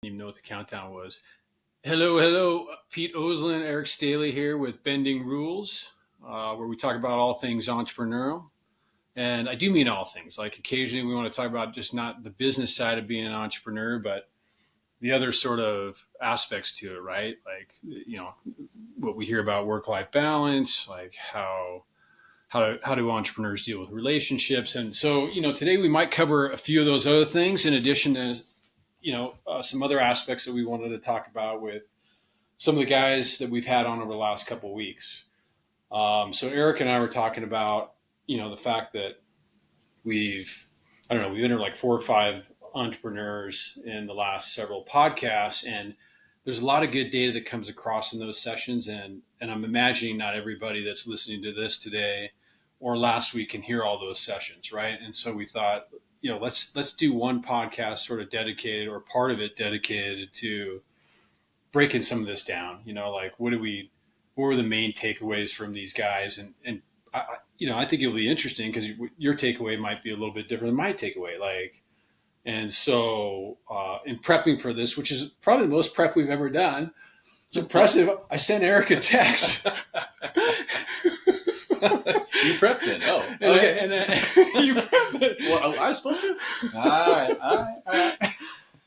Even know what the countdown was. Hello, hello. Pete Oslin, Eric Staley here with Bending Rules, where we talk about all things entrepreneurial. And I do mean all things. Like occasionally we want to talk about just not the business side of being an entrepreneur, but the other sort of aspects to it, right? Like, what we hear about work-life balance, like how do entrepreneurs deal with relationships. And so, today we might cover a few of those other things in addition to some other aspects that we wanted to talk about with some of the guys that we've had on over the last couple of weeks. So Eric and I were talking about, the fact that we've entered like 4 or 5 entrepreneurs in the last several podcasts, and there's a lot of good data that comes across in those sessions. And I'm imagining not everybody that's listening to this today or last week can hear all those sessions, right? And so we thought, let's do one podcast sort of dedicated, or part of it dedicated to breaking some of this down. Like what were the main takeaways from these guys? And I think it'll be interesting because your takeaway might be a little bit different than my takeaway. And so in prepping for this, which is probably the most prep we've ever done, it's impressive. I sent Eric a text. You prepped it. Oh, okay. And you prepped it. Well, I was supposed to. All right.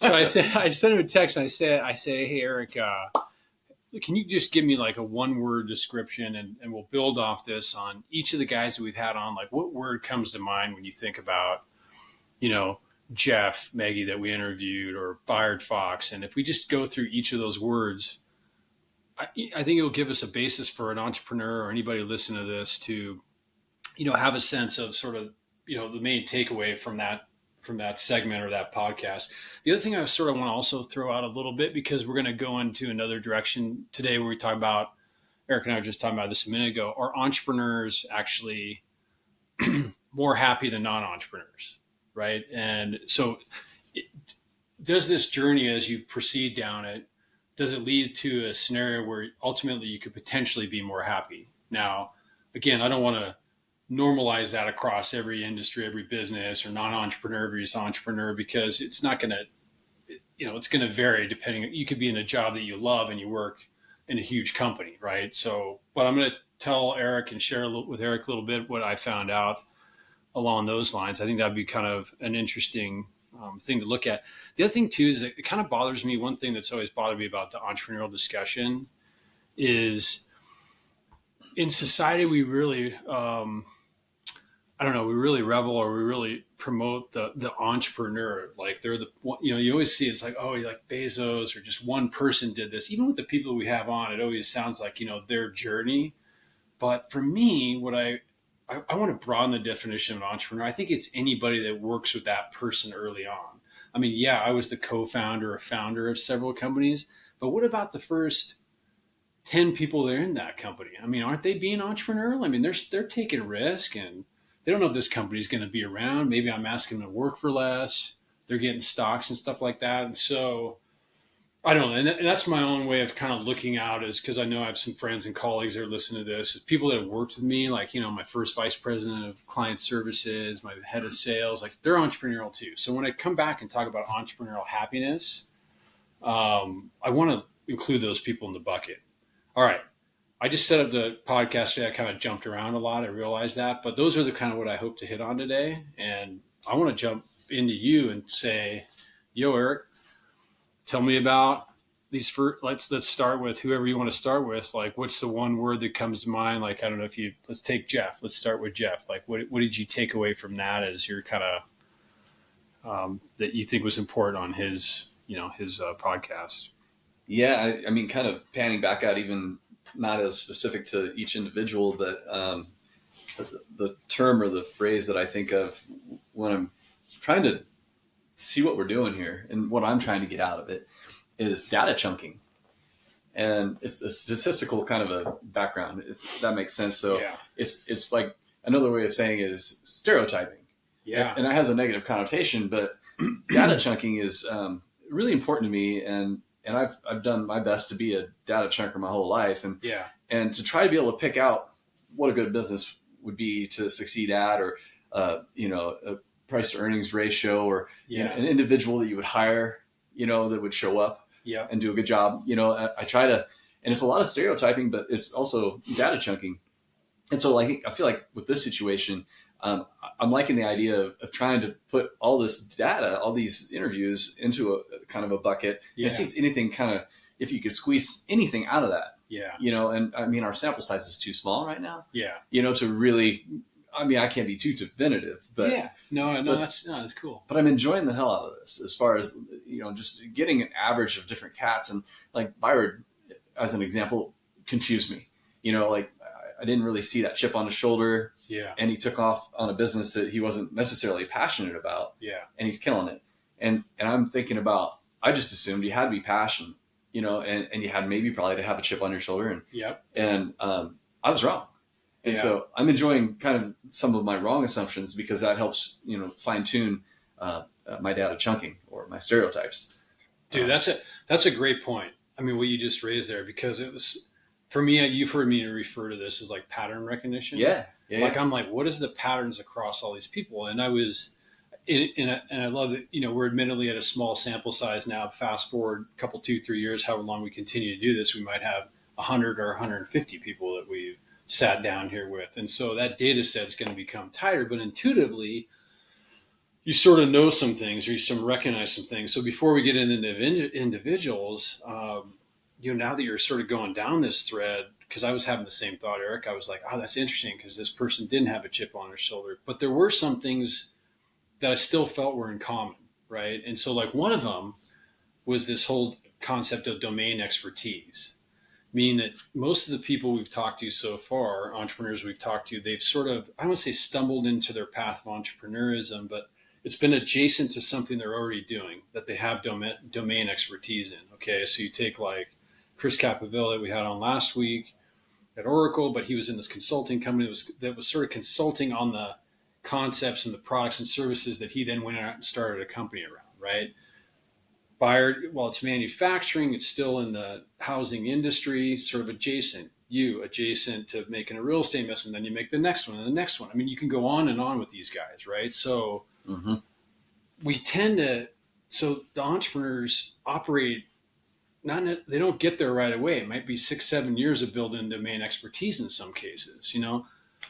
So I sent him a text, and I say, hey Eric, can you just give me like a 1-word description, and we'll build off this on each of the guys that we've had on. Like, what word comes to mind when you think about, Jeff, Maggie that we interviewed, or Byard Fox, and if we just go through each of those words, I think it'll give us a basis for an entrepreneur or anybody listening to this to, have a sense of sort of, the main takeaway from that segment or that podcast. The other thing I sort of want to also throw out a little bit, because we're going to go into another direction today where we talk about, Eric and I were just talking about this a minute ago, are entrepreneurs actually more happy than non-entrepreneurs, right? And so does this journey, as you proceed down it, does it lead to a scenario where ultimately you could potentially be more happy? Now, again, I don't want to normalize that across every industry, every business, or non-entrepreneur versus entrepreneur, because it's not going to, it's going to vary depending. You could be in a job that you love and you work in a huge company, right? So, but I'm going to tell Eric and share with Eric a little bit what I found out along those lines. I think that'd be kind of an interesting thing to look at. The other thing too is that it kind of bothers me. One thing that's always bothered me about the entrepreneurial discussion is in society we really, we really revel, or we really promote the entrepreneur. Like they're you always see it's like, oh, like Bezos, or just one person did this. Even with the people we have on, it always sounds like, their journey. But for me, what I want to broaden the definition of an entrepreneur. I think it's anybody that works with that person early on. I mean, yeah, I was the co-founder or founder of several companies, but what about the first 10 people that are in that company? I mean, aren't they being entrepreneurial? I mean, they're taking risk, and they don't know if this company is going to be around. Maybe I'm asking them to work for less. They're getting stocks and stuff like that. And so I don't know. And that's my own way of kind of looking out, is because I know I have some friends and colleagues that are listening to this. People that have worked with me, like, my first vice president of client services, my head of sales, like they're entrepreneurial too. So when I come back and talk about entrepreneurial happiness, I want to include those people in the bucket. All right. I just set up the podcast today. I kind of jumped around a lot. I realized that, but those are the kind of what I hope to hit on today. And I want to jump into you and say, yo, Eric, tell me about these first. Let's start with whoever you want to start with. Like, what's the one word that comes to mind? Like, I don't know let's take Jeff. Let's start with Jeff. Like, what did you take away from that as your kind of, that you think was important on his podcast? Yeah. I mean, kind of panning back out, even not as specific to each individual, but the term or the phrase that I think of when I'm trying to see what we're doing here and what I'm trying to get out of it is data chunking. And it's a statistical kind of a background, if that makes sense. So yeah. It's like another way of saying it is stereotyping. Yeah. And it has a negative connotation, but data chunking is really important to me. And I've done my best to be a data chunker my whole life. And to try to be able to pick out what a good business would be to succeed at, or, a price to earnings ratio, or an individual that you would hire that would show up Yeah. and do a good job. I try to, and it's a lot of stereotyping, but it's also data chunking. And so I feel like with this situation, I'm liking the idea of trying to put all this data, all these interviews into a kind of a bucket and see if it's anything if you could squeeze anything out of that. Yeah. And I mean, our sample size is too small right now. Yeah. To really, I mean, I can't be too definitive, but yeah, that's cool. But I'm enjoying the hell out of this as far as, just getting an average of different cats. And like Byron, as an example, confused me, I didn't really see that chip on his shoulder. Yeah. And he took off on a business that he wasn't necessarily passionate about. Yeah. And he's killing it. And I'm thinking about, I just assumed you had to be passionate, and you had maybe probably to have a chip on your shoulder. And, yep. And I was wrong. And so I'm enjoying kind of some of my wrong assumptions because that helps, fine tune my data chunking or my stereotypes. Dude, that's a great point. I mean, what you just raised there, because it was, for me, you've heard me refer to this as like pattern recognition. Yeah. I'm like, what is the patterns across all these people? And I was, and I love that, we're admittedly at a small sample size now. Fast forward a couple, 2-3 years, however long we continue to do this, we might have 100 or 150 people that we've sat down here with. And so that data set is going to become tighter, but intuitively, you sort of know some things or you recognize some things. So before we get into individuals, now that you're sort of going down this thread, because I was having the same thought, Eric, I was like, oh, that's interesting because this person didn't have a chip on their shoulder, but there were some things that I still felt were in common, right? And so like one of them was this whole concept of domain expertise, meaning that most of the people we've talked to so far, entrepreneurs we've talked to, they've sort of, I don't want to say stumbled into their path of entrepreneurism, but it's been adjacent to something they're already doing that they have domain expertise in. Okay, so you take like Chris Capdevila that we had on last week at Oracle, but he was in this consulting company that was sort of consulting on the concepts and the products and services that he then went out and started a company around, right? Bayard, while it's manufacturing, it's still in the housing industry, sort of adjacent to making a real estate investment. Then you make the next one and the next one. I mean, you can go on and on with these guys, right? So we tend to, so the entrepreneurs operate, they don't get there right away. It might be 6-7 years of building domain expertise in some cases.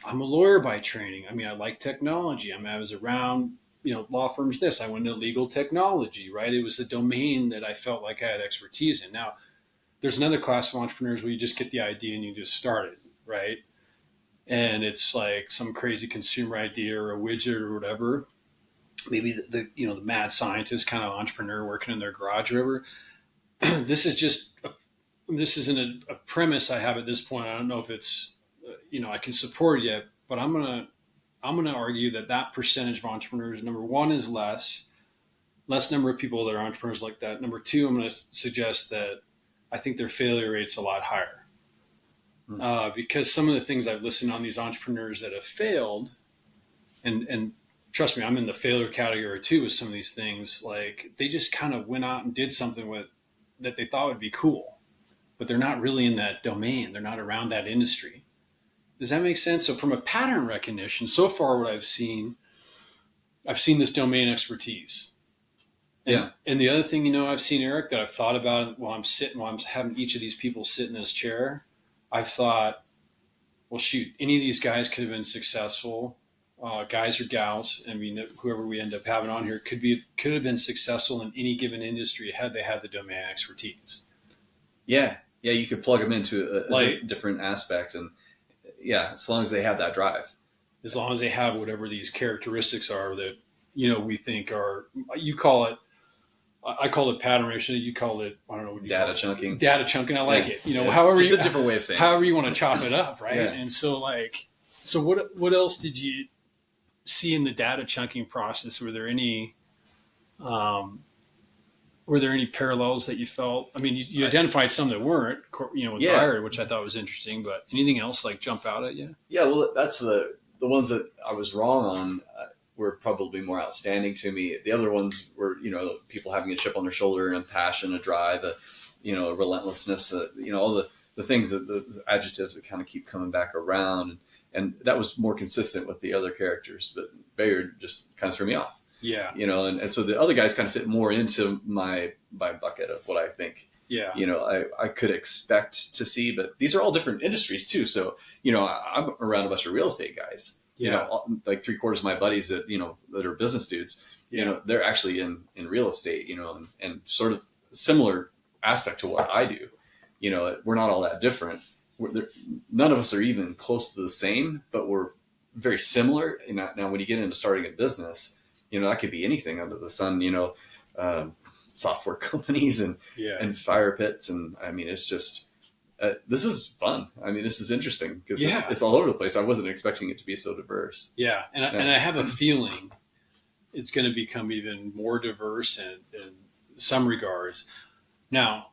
I'm a lawyer by training. I mean, I like technology. I mean, I was around, law firms I went into legal technology, right? It was a domain that I felt like I had expertise in. Now, there's another class of entrepreneurs where you just get the idea and you just start it, right? And it's like some crazy consumer idea or a widget or whatever. Maybe the mad scientist kind of entrepreneur working in their garage or whatever. This isn't a premise I have at this point. I don't know if it's, I can support it yet, but I'm gonna argue that percentage of entrepreneurs, number one, is less number of people that are entrepreneurs like that. Number two, I'm going to suggest that I think their failure rate's a lot higher because some of the things I've listened on these entrepreneurs that have failed, and trust me, I'm in the failure category too with some of these things. Like they just kind of went out and did something that they thought would be cool, but they're not really in that domain. They're not around that industry. Does that make sense? So from a pattern recognition, so far what I've seen this domain expertise. And the other thing, I've seen, Eric, that I've thought about while I'm having each of these people sit in this chair, I've thought, well, shoot, any of these guys could have been successful, guys or gals. I mean, whoever we end up having on here could have been successful in any given industry had they had the domain expertise. Yeah. Yeah. You could plug them into a different aspect and, yeah, as long as they have that drive. As long as they have whatever these characteristics are that, we think are, I call it pattern recognition. You call it, I don't know what you data chunking. Data chunking. I like it. Yeah, however just a different way of saying however you want to chop it up, right? Yeah. And so what else did you see in the data chunking process? Were there any parallels that you felt? I mean, you identified some that weren't, with Byard, which I thought was interesting, but anything else jump out at you? Yeah, well, that's the ones that I was wrong on were probably more outstanding to me. The other ones were, people having a chip on their shoulder and a passion, a drive, a relentlessness, all the things the adjectives that kind of keep coming back around. And that was more consistent with the other characters, but Bayard just kind of threw me off. Yeah. And so the other guys kind of fit more into my bucket of what I think, yeah, I could expect to see. But these are all different industries too. So, I'm around a bunch of real estate guys, like 3/4 of my buddies that, that are business dudes, they're actually in real estate, and sort of similar aspect to what I do. We're not all that different. None of us are even close to the same, but we're very similar. Now, when you get into starting a business, that could be anything under the sun, software companies and fire pits. And I mean, it's just, this is fun. I mean, this is interesting because it's all over the place. I wasn't expecting it to be so diverse. Yeah. And I have a feeling it's going to become even more diverse in some regards. Now,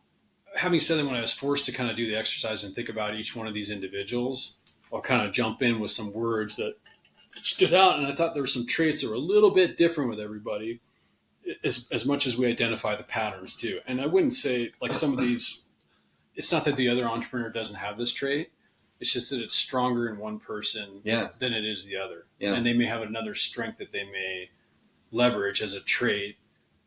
having said that, when I was forced to kind of do the exercise and think about each one of these individuals, I'll kind of jump in with some words that stood out. And I thought there were some traits that were a little bit different with everybody, as much as we identify the patterns too. And I wouldn't say like some of these, it's not that the other entrepreneur doesn't have this trait. It's just that it's stronger in one person than it is the other. Yeah. And they may have another strength that they may leverage as a trait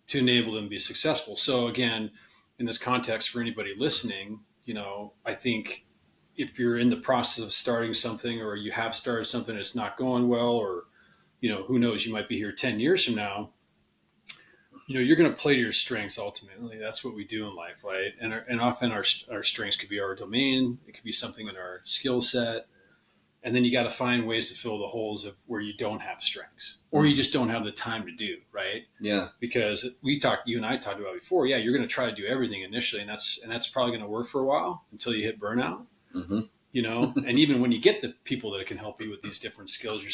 to enable them to be successful. So again, in this context, for anybody listening, I think if you're in the process of starting something, or you have started something that's not going well, or, who knows, you might be here 10 years from now, you're going to play to your strengths. Ultimately, that's what we do in life. Right. And often our strengths could be our domain. It could be something in our skill set. And then you got to find ways to fill the holes of where you don't have strengths, or you just don't have the time to do. Right. Yeah. Because you and I talked about before. Yeah. You're going to try to do everything initially, and that's probably going to work for a while until you hit burnout. Mm-hmm. And even when you get the people that can help you with these different skills, you're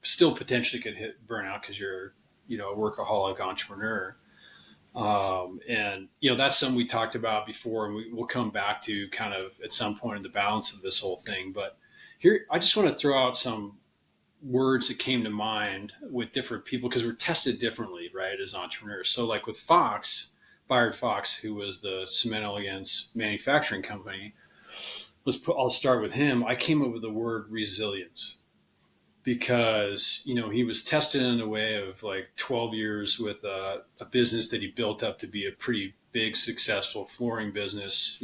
still potentially could hit burnout because you're, a workaholic entrepreneur. And that's something we talked about before, and we'll come back to kind of at some point in the balance of this whole thing. But here, I just want to throw out some words that came to mind with different people, because we're tested differently, right, as entrepreneurs. So like with Bayard Fox, who was the Cement Elegance manufacturing company, I'll start with him. I came up with the word resilience because, he was tested in a way of like 12 years with a business that he built up to be a pretty big, successful flooring business,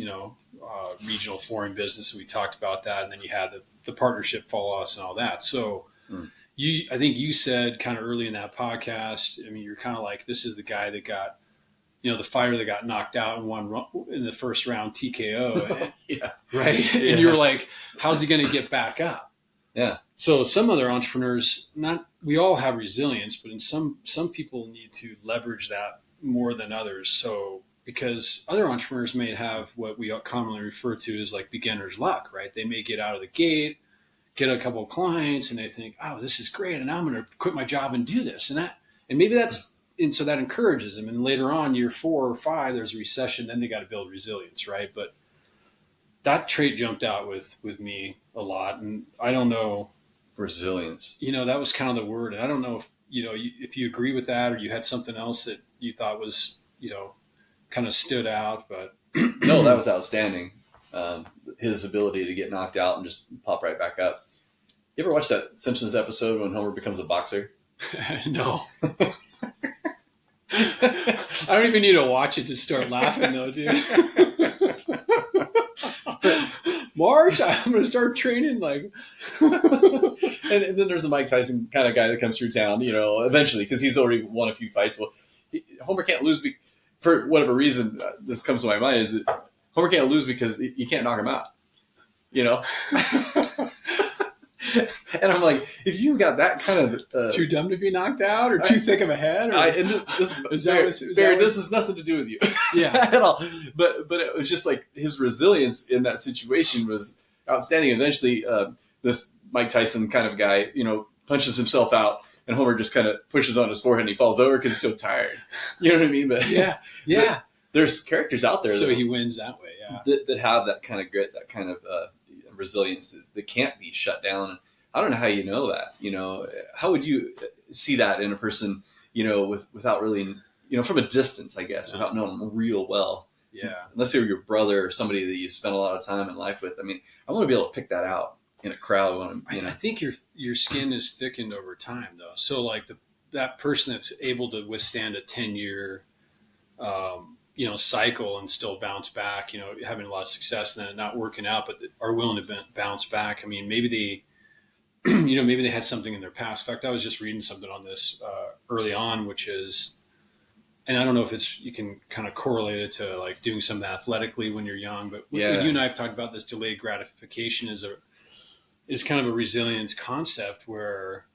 regional flooring business. And we talked about that. And then you had the partnership fall loss and all that. So I think you said kind of early in that podcast, I mean, you're kind of like, this is the guy that got, the fighter that got knocked out in the first round TKO. Yeah. Right. Yeah. And you were like, how's he going to get back up? Yeah. So some other entrepreneurs, we all have resilience, but in some people need to leverage that more than others. So because other entrepreneurs may have what we commonly refer to as like beginner's luck, right? They may get out of the gate, get a couple of clients, and they think, oh, this is great. And now I'm going to quit my job and do this. And maybe so that encourages them. And later on, year 4 or 5, there's a recession. Then they got to build resilience, right? But that trait jumped out with me a lot. And I don't know. Resilience. That was kind of the word. And I don't know if you agree with that, or you had something else that you thought was, kind of stood out. But no, that was outstanding. His ability to get knocked out and just pop right back up. You ever watch that Simpsons episode when Homer becomes a boxer? No. I don't even need to watch it to start laughing though, dude. March, I'm going to start training like. and then there's a Mike Tyson kind of guy that comes through town, eventually, because he's already won a few fights. Well, Homer can't lose for whatever reason. This comes to my mind is that Homer can't lose because you can't knock him out. And I'm like, if you got that kind of too dumb to be knocked out, or too thick of a head, or this has nothing to do with you, at all. But it was just like his resilience in that situation was outstanding. Eventually, this Mike Tyson kind of guy, punches himself out, and Homer just kind of pushes on his forehead and he falls over because he's so tired. You know what I mean? But yeah. There's characters out there, so he wins that way, that have that kind of grit, that kind of resilience that can't be shut down. And I don't know how you know that. How would you see that in a person, without really, from a distance, I guess, without knowing them real well. Yeah. Unless you're your brother or somebody that you spend a lot of time in life with. I mean, I want to be able to pick that out in a crowd. I think your skin is thickened over time, though. So like that person that's able to withstand a 10-year, cycle and still bounce back, having a lot of success and then not working out, but are willing to bounce back. I mean, maybe they, maybe they had something in their past. In fact, I was just reading something on this early on, which is, and I don't know if you can kind of correlate it to like doing something athletically when you're young, but when you and I have talked about this delayed gratification is kind of a resilience concept where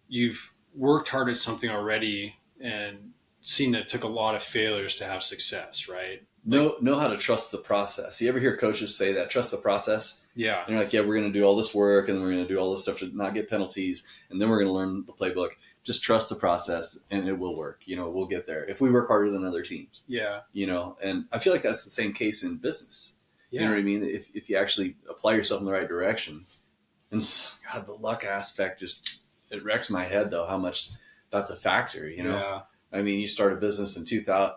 you've worked hard at something already and seen that it took a lot of failures to have success, right? Know how to trust the process. You ever hear coaches say that? Trust the process. Yeah. And they're like, yeah, we're going to do all this work and we're going to do all this stuff to not get penalties. And then we're going to learn the playbook. Just trust the process and it will work. We'll get there if we work harder than other teams. Yeah. And I feel like that's the same case in business. Yeah. You know what I mean? If you actually apply yourself in the right direction. And God, the luck aspect it wrecks my head though, how much that's a factor, Yeah. I mean, you start a business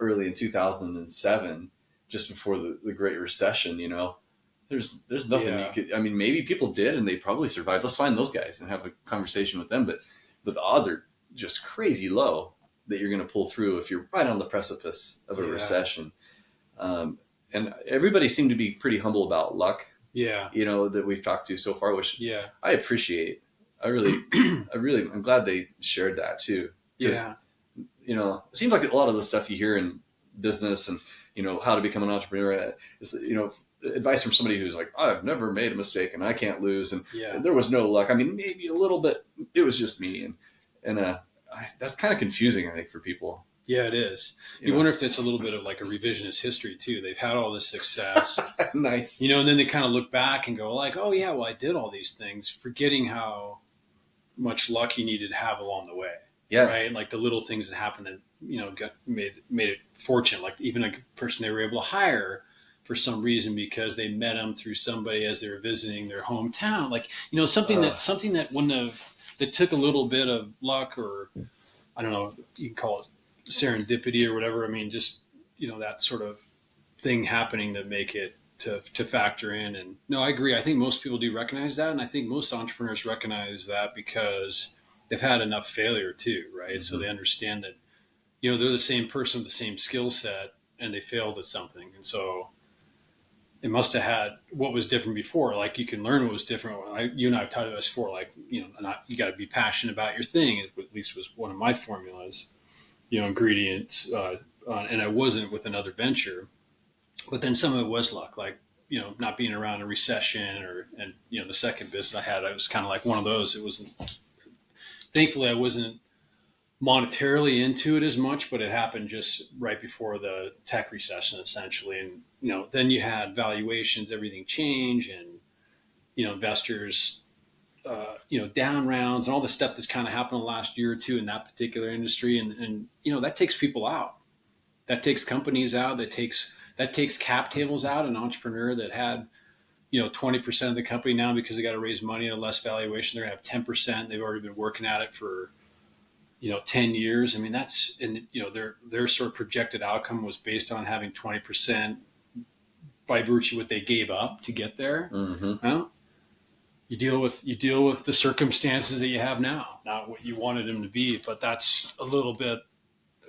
early in 2007, just before the Great Recession, there's nothing you could, I mean, maybe people did and they probably survived. Let's find those guys and have a conversation with them. But the odds are just crazy low that you're going to pull through if you're right on the precipice of a recession. And everybody seemed to be pretty humble about luck. Yeah. That we've talked to so far, which I appreciate. I'm glad they shared that too. Yeah. It seems like a lot of the stuff you hear in business and, how to become an entrepreneur is, advice from somebody who's like, I've never made a mistake and I can't lose. And there was no luck. I mean, maybe a little bit, it was just me. And that's kind of confusing, I think, for people. Yeah, it is. You wonder if it's a little bit of like a revisionist history too. They've had all this success. Nice. And then they kind of look back and go like, oh yeah, well I did all these things, forgetting how much luck you needed to have along the way. Yeah. Right. Like the little things that happened that, made it fortune. Like even a person they were able to hire for some reason because they met them through somebody as they were visiting their hometown. Like, something that wouldn't have, that took a little bit of luck or I don't know, you can call it serendipity or whatever. I mean, just, that sort of thing happening to make it to factor in. And no, I agree. I think most people do recognize that. And I think most entrepreneurs recognize that because they've had enough failure too, right? Mm-hmm. So they understand that, they're the same person with the same skill set and they failed at something. And so it must have had what was different before. Like you can learn what was different. You and I have talked about this before, like, you got to be passionate about your thing. It at least was one of my formulas, ingredients. And I wasn't with another venture, but then some of it was luck, like, not being around a recession and the second business I had, I was kind of like one of those. It wasn't, thankfully I wasn't monetarily into it as much, but it happened just right before the tech recession essentially. And, then you had valuations, everything change and, investors, down rounds and all the stuff that's kind of happened in the last year or two in that particular industry. And that takes people out. That takes companies out. That takes cap tables out. An entrepreneur that had, 20% of the company now because they got to raise money at a less valuation, they're going to have 10%. They've already been working at it for, 10 years. I mean, that's, and, their sort of projected outcome was based on having 20% by virtue of what they gave up to get there. Mm-hmm. Well, you deal with the circumstances that you have now, not what you wanted them to be, but that's a little bit,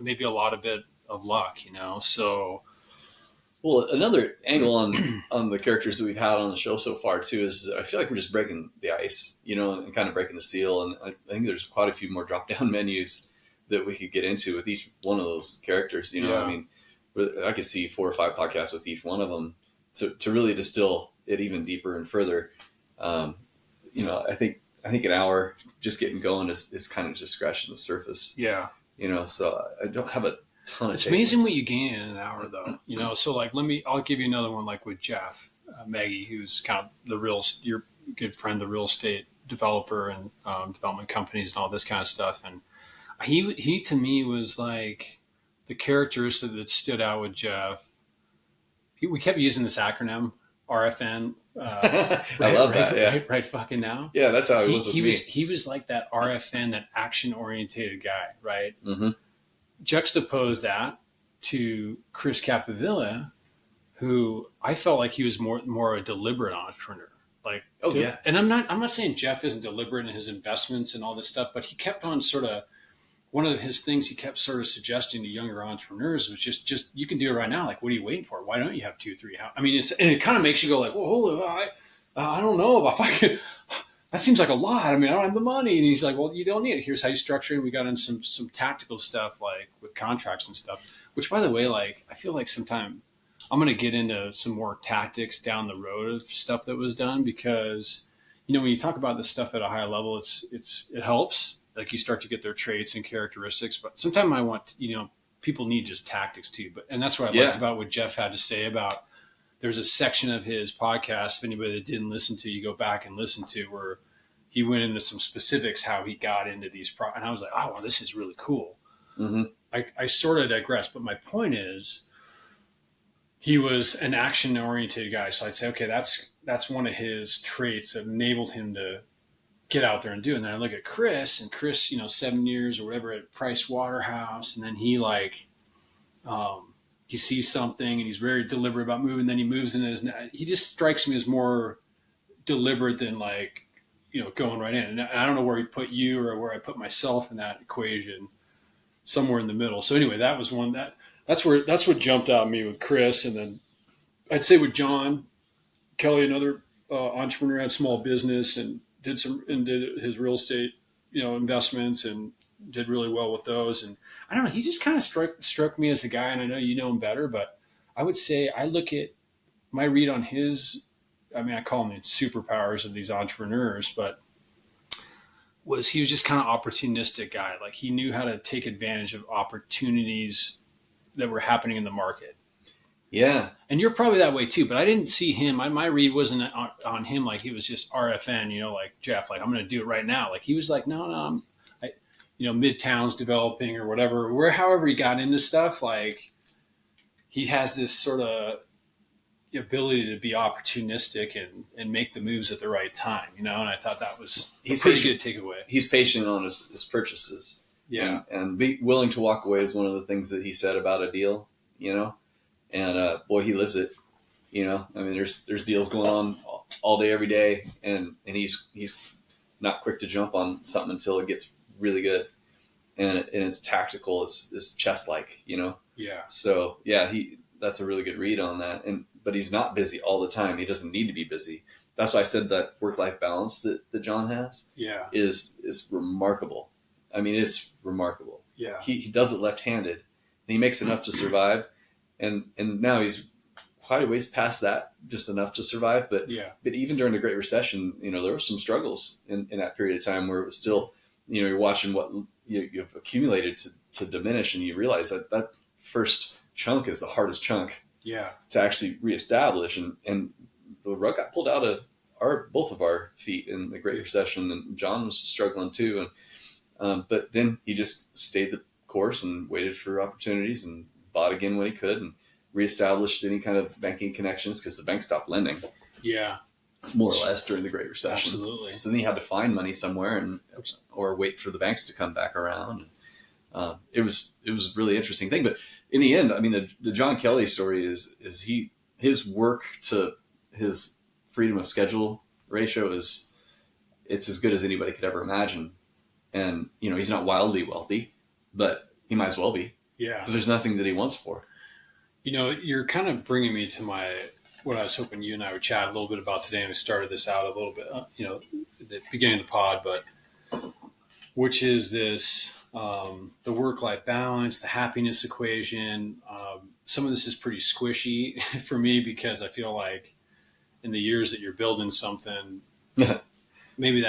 maybe a lot of it of luck, so. Well, another angle on the characters that we've had on the show so far too is I feel like we're just breaking the ice, and kind of breaking the seal. And I think there's quite a few more drop-down menus that we could get into with each one of those characters. I mean, I could see 4 or 5 podcasts with each one of them to really distill it even deeper and further. I think an hour just getting going is kind of just scratching the surface. Yeah. So I don't have a ton of. It's amazing what you gain in an hour, though. So like, I'll give you another one, like with Jeff Maggie, who's kind of your good friend, the real estate developer and development companies and all this kind of stuff. And he to me was like the characteristic that stood out with Jeff. We kept using this acronym RFN. I love that. Yeah. Right. Fucking now. Yeah. That's how it was with me. He was like that RFN, that action oriented guy. Right. Mm-hmm. Juxtapose that to Chris Capdevila, who I felt like he was more a deliberate entrepreneur. Like, and I'm not saying Jeff isn't deliberate in his investments and all this stuff, but he kept on sort of one of his things he kept sort of suggesting to younger entrepreneurs was just you can do it right now. Like, what are you waiting for? Why don't you have 2, 3? I mean, and it kind of makes you go like, well, hold on, I don't know if I could. That seems like a lot. I mean, I don't have the money. And he's like, well, you don't need it. Here's how you structure it. We got in some tactical stuff like with contracts and stuff, which by the way, like, I feel like sometime I'm going to get into some more tactics down the road of stuff that was done because, when you talk about this stuff at a high level, it helps. Like you start to get their traits and characteristics, but sometimes I want, people need just tactics too. And that's what I liked about what Jeff had to say about, there's a section of his podcast, if anybody that didn't listen to, you go back and listen to, where he went into some specifics, how he got into these and I was like, oh, well, this is really cool. Mm-hmm. I sort of digress, but my point is, he was an action-oriented guy. So I'd say, okay, that's one of his traits that enabled him to get out there and do it. And then I look at Chris, 7 years or whatever at Price Waterhouse, and then he he sees something and he's very deliberate about moving. Then he moves in his. He just strikes me as more deliberate than going right in. And I don't know where he put you or where I put myself in that equation. Somewhere in the middle. So anyway, that was one that's what jumped out at me with Chris, and then I'd say with John Kelly, another entrepreneur, had small business and did his real estate, investments and did really well with those. And I don't know, he just kind of struck me as a guy, and I know you know him better, but I would say I look at my read on his, I call them the superpowers of these entrepreneurs, but he was just kind of opportunistic guy. Like he knew how to take advantage of opportunities that were happening in the market. Yeah. And you're probably that way too, but I didn't see him. My read wasn't on him like he was just RFN, like Jeff, like I'm going to do it right now. Like he was like, no, Midtown's developing or whatever, however he got into stuff. Like he has this sort of ability to be opportunistic and make the moves at the right time, and I thought that was a pretty good takeaway. He's patient on his purchases. Yeah. And be willing to walk away is one of the things that he said about a deal, and boy, he lives it, there's deals going on all day, every day. And he's not quick to jump on something until it gets really good. And it's tactical. It's chess-like, Yeah. So yeah, that's a really good read on that. But he's not busy all the time. He doesn't need to be busy. That's why I said that work-life balance that John has is remarkable. It's remarkable. Yeah. He does it left-handed, and he makes enough to survive. And now he's quite a ways past that, just enough to survive. But even during the Great Recession, there were some struggles in that period of time where it was still, you're watching what you've accumulated to diminish, and you realize that first chunk is the hardest chunk. Yeah. To actually reestablish, and the rug got pulled out of both of our feet in the Great Recession, and John was struggling too. But then he just stayed the course and waited for opportunities and bought again when he could and reestablished any kind of banking connections because the bank stopped lending. Yeah. More or less during the Great Recession. Absolutely. So then he had to find money somewhere or wait for the banks to come back around. It was a really interesting thing. But in the end, the John Kelly story is his work to his freedom of schedule ratio it's as good as anybody could ever imagine. And, he's not wildly wealthy, but he might as well be. Yeah. Because there's nothing that he wants for. You're kind of bringing me to what I was hoping you and I would chat a little bit about today. And we started this out a little bit, at the beginning of the pod, but which is this, the work-life balance, the happiness equation. Some of this is pretty squishy for me because I feel like in the years that you're building something, maybe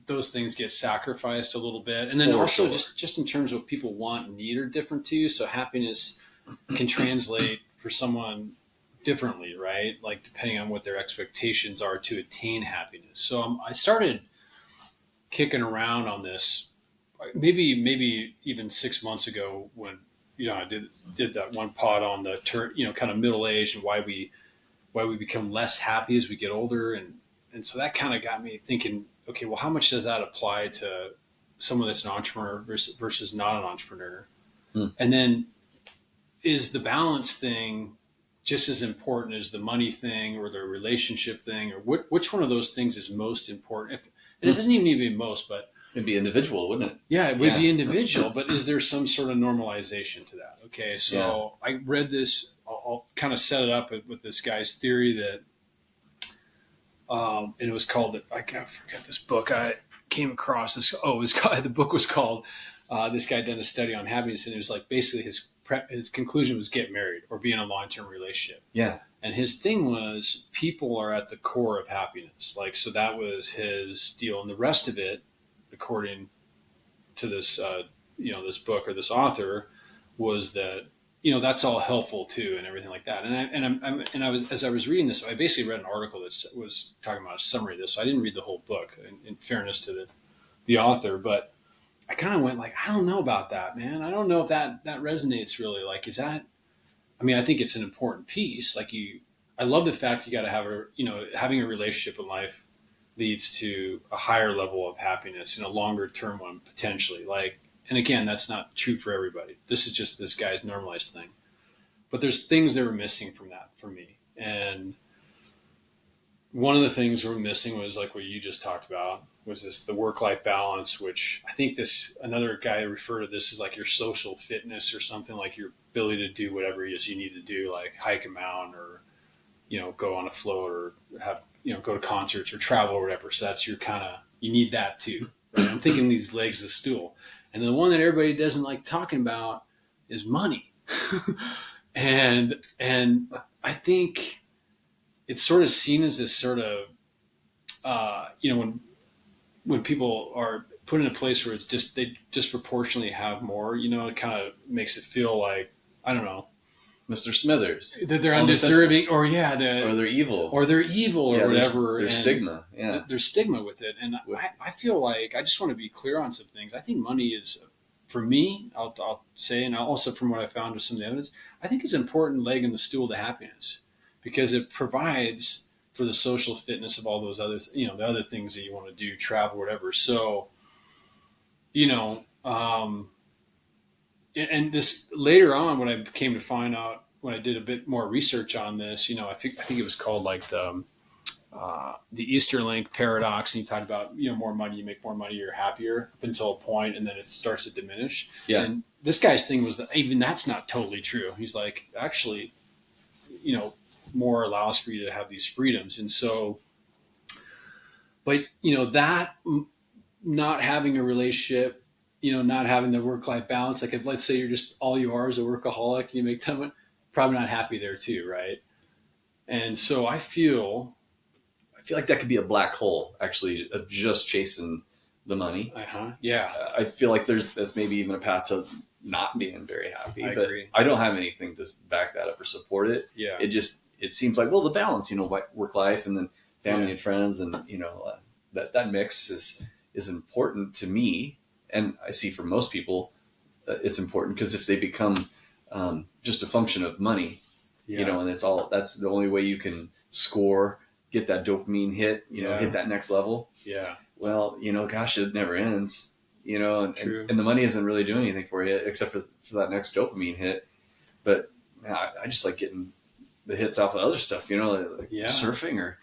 those things get sacrificed a little bit. And then also just in terms of what people want and need are different too. So happiness can translate for someone differently, right? Like depending on what their expectations are to attain happiness. So I started kicking around on this maybe even 6 months ago when, I did that one pod on the kind of middle age and why we become less happy as we get older. And so that kind of got me thinking, okay, well, how much does that apply to someone that's an entrepreneur versus not an entrepreneur? And then is the balance thing just as important as the money thing or the relationship thing, or which one of those things is most important? And it doesn't even need to be most, but It'd be individual, wouldn't it? Yeah, it would be individual, but is there some sort of normalization to that? Okay, so I read this. I'll kind of set it up with this guy's theory that, and it was called. I forget this book. I came across this. Oh, it was called, the book was called. This guy done a study on happiness, and it was like basically his conclusion was get married or be in a long-term relationship. Yeah. And his thing was people are at the core of happiness. Like, so that was his deal. And the rest of it, according to this, this book or this author, was that, that's all helpful too and everything like that. And I was, as I was reading this, I basically read an article that was talking about a summary of this. So I didn't read the whole book in fairness to the author, but I kind of went like, I don't know about that, man. I don't know if that resonates really. Like, is that, I think it's an important piece. Like I love the fact you got to have having a relationship in life leads to a higher level of happiness and a longer term one potentially. Like, and again, that's not true for everybody. This is just this guy's normalized thing. But there's things that were missing from that for me. And one of the things we're missing was like what you just talked about, was the work-life balance, which I think another guy referred to this as like your social fitness or something, like your ability to do whatever it is you need to do, like hike a mountain or, go on a float or have, go to concerts or travel or whatever. So that's you need that too, right? I'm thinking these legs of the stool. And the one that everybody doesn't like talking about is money. and I think it's sort of seen as this sort of, when people are put in a place where it's just, they disproportionately have more, it kind of makes it feel like, I don't know, Mr. Smithers, that they're undeserving, or they're evil, or whatever. There's stigma. Yeah, there's stigma with it, and I feel like I just want to be clear on some things. I think money is, for me, I'll say, and also from what I found with some of the evidence, I think it's an important leg in the stool to happiness, because it provides for the social fitness of all those other, the other things that you want to do, travel, whatever. So, and this later on, when I came to find out, when I did a bit more research on this, I think it was called like the Easterlink paradox. And you talked about, more money, you make more money, you're happier up until a point, and then it starts to diminish. Yeah. And this guy's thing was that even that's not totally true. He's like, actually, more allows for you to have these freedoms. And so, but, that not having a relationship, not having the work-life balance, like if, let's say you're just, all you are is a workaholic and you make ton of money, probably not happy there too. Right. And so I feel like that could be a black hole, actually, of just chasing the money. Yeah. I feel like that's maybe even a path to not being very happy. I but agree. I don't have anything to back that up or support it. Yeah. It seems like, well, the balance, work life and then family and friends, and that mix is important to me, and I see for most people it's important, because if they become just a function of money, and that's the only way you can score, get that dopamine hit, hit that next level. Yeah. Well, gosh, it never ends, and the money isn't really doing anything for you except for that next dopamine hit. But I just like getting the hits off of other stuff, like surfing or,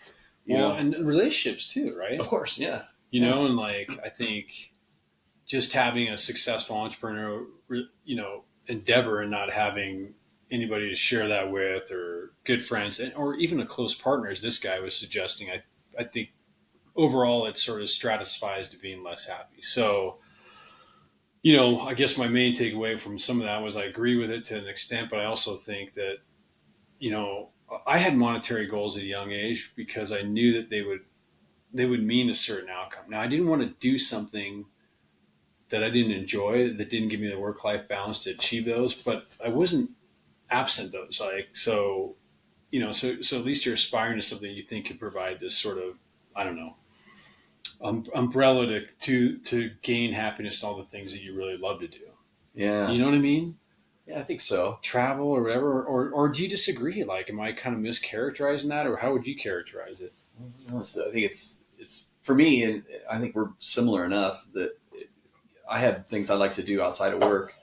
and relationships too, right? Of course. Yeah. And like, I think just having a successful entrepreneur, endeavor and not having anybody to share that with, or good friends, or even a close partner, as this guy was suggesting, I think overall it sort of stratifies to being less happy. So, I guess my main takeaway from some of that was I agree with it to an extent, but I also think that, I had monetary goals at a young age because I knew that they would mean a certain outcome. Now, I didn't want to do something that I didn't enjoy, that didn't give me the work-life balance to achieve those, but I wasn't absent those. Like, so at least you're aspiring to something you think could provide this sort of, I don't know, umbrella to gain happiness and all the things that you really love to do. Yeah. You know what I mean? Yeah, I think so. Travel or whatever, or do you disagree? Like, am I kind of mischaracterizing that, or how would you characterize it? I think it's for me, and I think we're similar enough that I had things I like to do outside of work,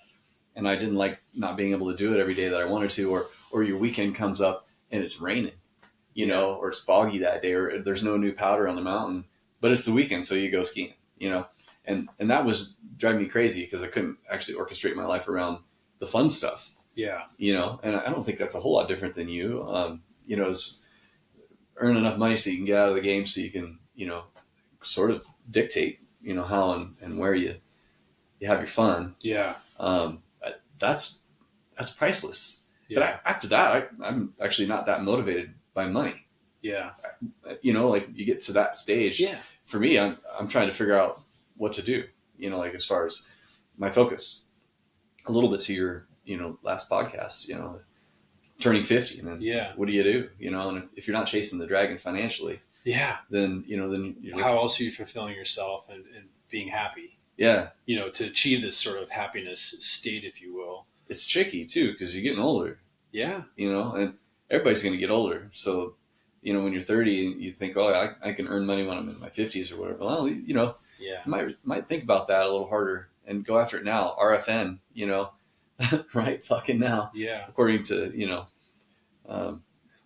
and I didn't like not being able to do it every day that I wanted to, or your weekend comes up and it's raining, or it's foggy that day, or there's no new powder on the mountain, but it's the weekend, so you go skiing, And that was driving me crazy because I couldn't actually orchestrate my life around the fun stuff. Yeah. And I don't think that's a whole lot different than you. It's earn enough money so you can get out of the game so you can, sort of dictate, how and where you have your fun. Yeah. That's priceless. Yeah. But after that, I'm actually not that motivated by money. Yeah. Like you get to that stage. Yeah. For me, I'm trying to figure out what to do, like as far as my focus, a little bit to your, last podcast, turning 50 and then what do you do? And if you're not chasing the dragon financially, then you're how else are you fulfilling yourself and being happy? Yeah. To achieve this sort of happiness state, if you will. It's tricky too, because you're getting older. Yeah. And everybody's going to get older. So, when you're 30 and you think, oh, I can earn money when I'm in my 50s or whatever. Well, you might think about that a little harder and go after it now. RFN, right? Fucking now. Yeah. According to,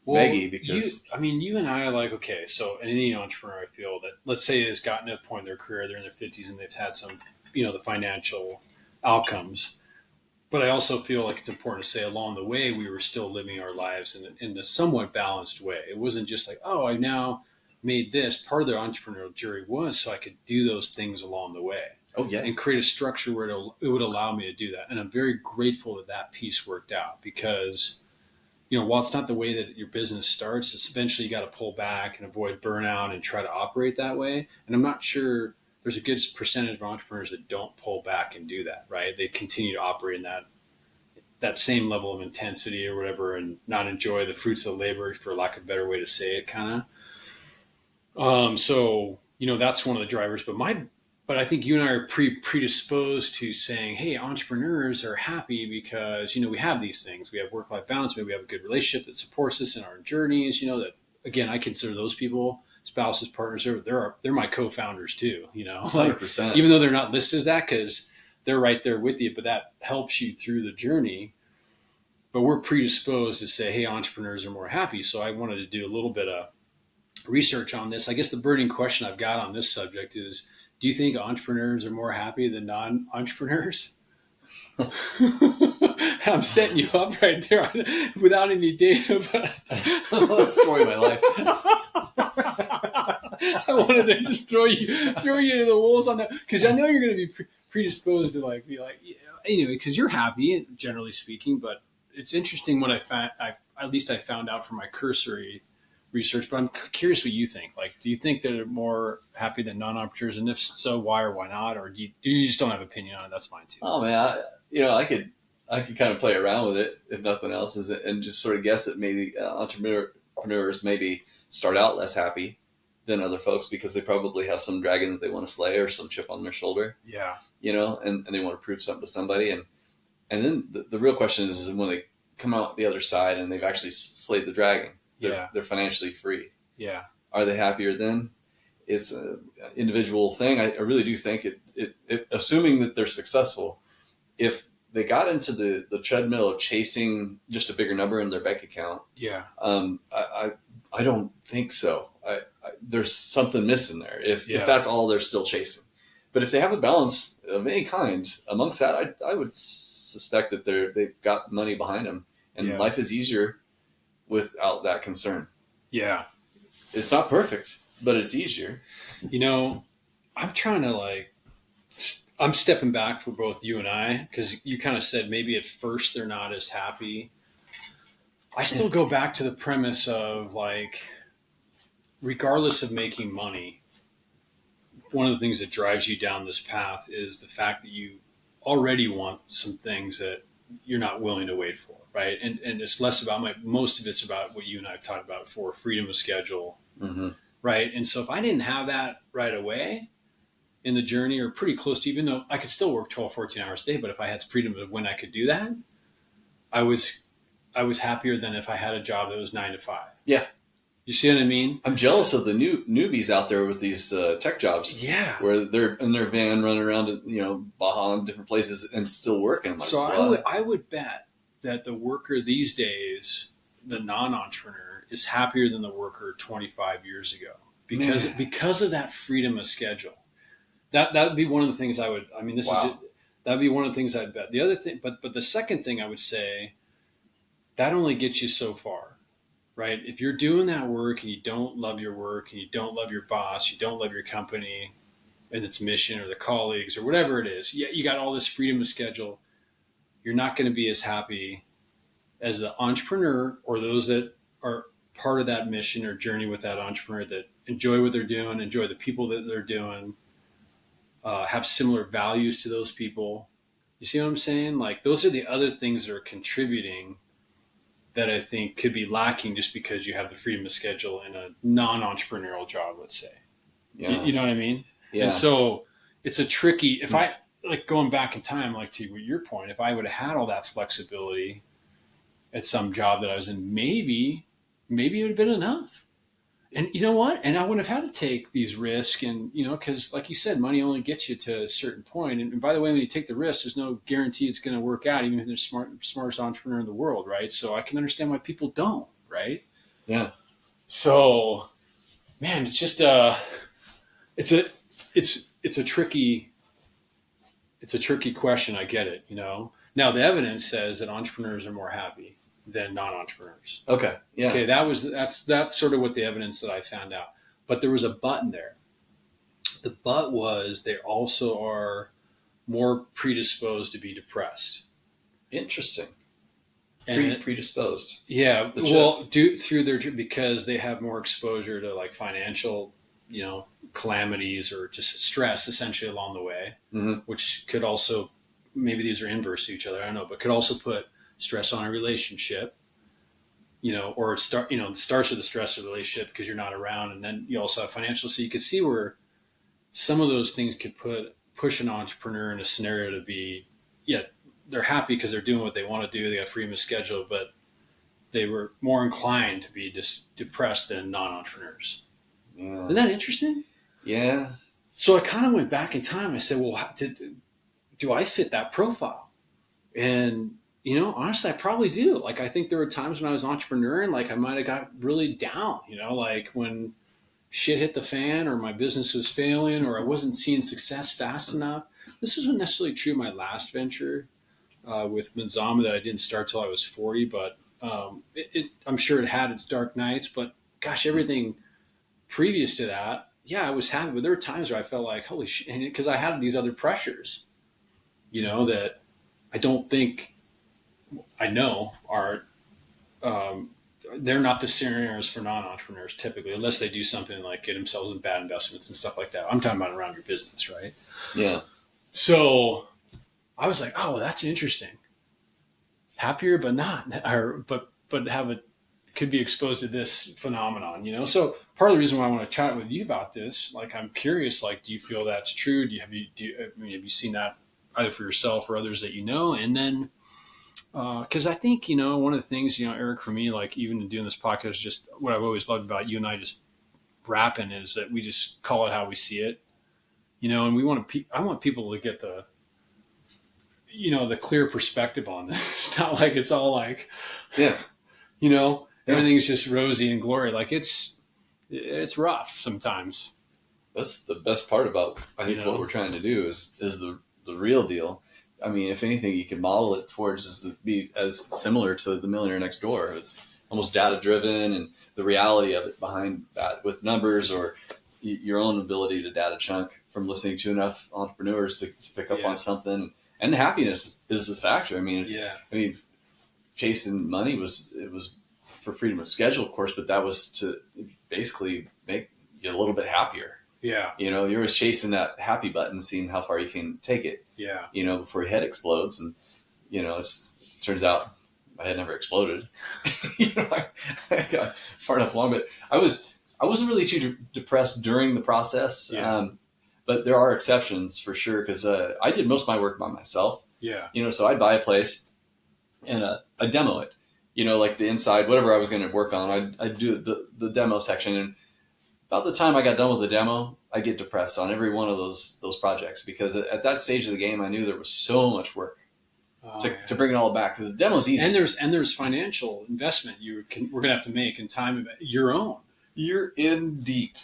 Maggie, because you and I are like, okay, so any entrepreneur I feel that, let's say, has gotten to a point in their career, they're in their 50s and they've had some, the financial outcomes. But I also feel like it's important to say along the way, we were still living our lives in a somewhat balanced way. It wasn't just like, oh, I now made this. Part of the entrepreneurial journey was so I could do those things along the way. Oh, yeah. And create a structure where it would allow me to do that. And I'm very grateful that piece worked out because, while it's not the way that your business starts, it's eventually you got to pull back and avoid burnout and try to operate that way. And I'm not sure there's a good percentage of entrepreneurs that don't pull back and do that, right? They continue to operate in that same level of intensity or whatever and not enjoy the fruits of the labor, for lack of a better way to say it, kind of. So, that's one of the drivers. But I think you and I are predisposed to saying, hey, entrepreneurs are happy because, we have these things. We have work-life balance. Maybe we have a good relationship that supports us in our journeys. That, again, I consider those people, spouses, partners, they're my co-founders too, 100%. Even though they're not listed as that because they're right there with you, but that helps you through the journey. But we're predisposed to say, hey, entrepreneurs are more happy. So I wanted to do a little bit of research on this. I guess the burning question I've got on this subject is, do you think entrepreneurs are more happy than non-entrepreneurs? I'm setting you up right there without any data, but that's the story of my life. I wanted to just throw you into the wolves on that because I know you're going to be predisposed to be like, anyway, because you're happy, generally speaking. But it's interesting what I found out from my cursory research. But I'm curious what you think. Like, do you think they're more happy than non-entrepreneurs, and if so, why or why not? Or do you just don't have an opinion on it? That's fine too. Oh man, I could kind of play around with it if nothing else, and just sort of guess that maybe entrepreneurs maybe start out less happy than other folks because they probably have some dragon that they want to slay or some chip on their shoulder. Yeah. And they want to prove something to somebody. And then the real question is when they come out the other side and they've actually slayed the dragon, they're financially free. Yeah. Are they happier then? It's an individual thing. I really do think it assuming that they're successful, if they got into the treadmill of chasing just a bigger number in their bank account. Yeah. I don't think so. There's something missing there if that's all they're still chasing. But if they have a balance of any kind amongst that, I would suspect that they've got money behind them, and life is easier without that concern. Yeah. It's not perfect, but it's easier. I'm trying to I'm stepping back for both you and I, because you kind of said maybe at first they're not as happy. I still go back to the premise of regardless of making money, one of the things that drives you down this path is the fact that you already want some things that you're not willing to wait for, right? And it's less about most of it's about what you and I have talked about before, freedom of schedule, right? And so if I didn't have that right away in the journey, or pretty close to, even though I could still work 12, 14 hours a day, but if I had freedom of when I could do that, I was happier than if I had a job that was 9 to 5. Yeah. You see what I mean? I'm jealous of the newbies out there with these tech jobs. Yeah. Where they're in their van running around, Baja and different places and still working. I'm like, so what? I would bet that the worker these days, the non-entrepreneur, is happier than the worker 25 years ago because of that freedom of schedule. That would be one of the things I would. I mean, Wow. that'd be one of the things I'd bet. The other thing, but the second thing I would say, that only gets you so far, right? If you're doing that work and you don't love your work and you don't love your boss, you don't love your company and its mission or the colleagues or whatever it is, you got all this freedom to schedule. You're not going to be as happy as the entrepreneur or those that are part of that mission or journey with that entrepreneur that enjoy what they're doing, enjoy the people that they're doing, have similar values to those people. You see what I'm saying? Like those are the other things that are contributing that I think could be lacking just because you have the freedom to schedule in a non-entrepreneurial job, let's say. Yeah. You know what I mean? Yeah. And so it's a tricky, if I like going back in time, like to your point, if I would have had all that flexibility at some job that I was in, maybe it would have been enough. And you know what? And I wouldn't have had to take these risks. And, you know, because like you said, money only gets you to a certain point. And by the way, when you take the risk, there's no guarantee it's going to work out, even if they're smartest entrepreneur in the world, right? So I can understand why people don't, right? Yeah. So, man, it's just it's a tricky question. I get it, you know. Now the evidence says that entrepreneurs are more happy than non-entrepreneurs. Okay. Yeah. Okay, that's sort of what the evidence that I found out. But there was a but in there. The but was they also are more predisposed to be depressed. Interesting. And Predisposed. yeah, well, because they have more exposure to like financial, you know, calamities or just stress essentially along the way, Mm-hmm. which could also, maybe these are inverse to each other, I don't know, but could also put stress on a relationship, you know, or it starts with the stress of the relationship because you're not around, and then you also have financial. So you could see where some of those things could push an entrepreneur in a scenario to be, yeah, they're happy because they're doing what they want to do, they got freedom of schedule, but they were more inclined to be just depressed than non-entrepreneurs. Yeah. Isn't that interesting? Yeah. So I kind of went back in time. I said, well, do I fit that profile? And, you know, honestly, I probably do. Like, I think there were times when I was entrepreneuring, like I might have got really down, you know, like when shit hit the fan or my business was failing or I wasn't seeing success fast enough. This wasn't necessarily true of my last venture with Manzama that I didn't start till I was 40, but I'm sure it had its dark nights, but gosh, everything previous to that, yeah, I was happy, but there were times where I felt like, holy shit, because I had these other pressures, you know, that I don't think I know are, they're not the scenarios for non-entrepreneurs typically, unless they do something like get themselves in bad investments and stuff like that. I'm talking about around your business, right? Yeah. So I was like, oh, well, that's interesting. Happier, but not, or but have a could be exposed to this phenomenon, you know. So part of the reason why I want to chat with you about this, like, I'm curious, like, do you feel that's true? Have you seen that either for yourself or others that you know? And then, because I think, you know, one of the things, you know, Eric, for me, like even doing this podcast, just what I've always loved about you and I just rapping is that we just call it how we see it, you know, and I want people to get the, you know, the clear perspective on this. It's not like it's all like, Yeah. you know, Yeah. everything's just rosy and glory. Like it's rough sometimes. That's the best part about, I think, You know? what we're trying to do is the real deal. I mean, if anything, you can model it towards is to be as similar to The Millionaire Next Door. It's almost data driven, and the reality of it behind that with numbers or your own ability to data chunk from listening to enough entrepreneurs to pick up Yeah. on something. And happiness is a factor. I mean, chasing money was for freedom of schedule, of course, but that was to basically make you a little bit happier. Yeah. You know, you're always chasing that happy button, seeing how far you can take it. Yeah. You know, before your head explodes, and you know, it turns out my head never exploded. You know, I got far enough along, but I wasn't really too depressed during the process. Yeah. But there are exceptions for sure, because I did most of my work by myself. Yeah. You know, so I'd buy a place and I'd demo it. You know, like the inside, whatever I was going to work on, I'd do the demo section. And about the time I got done with the demo, I get depressed on every one of those projects, because at that stage of the game, I knew there was so much work to bring it all back, because the demo's easy. And there's financial investment we're going to have to make in time of your own. You're in deep.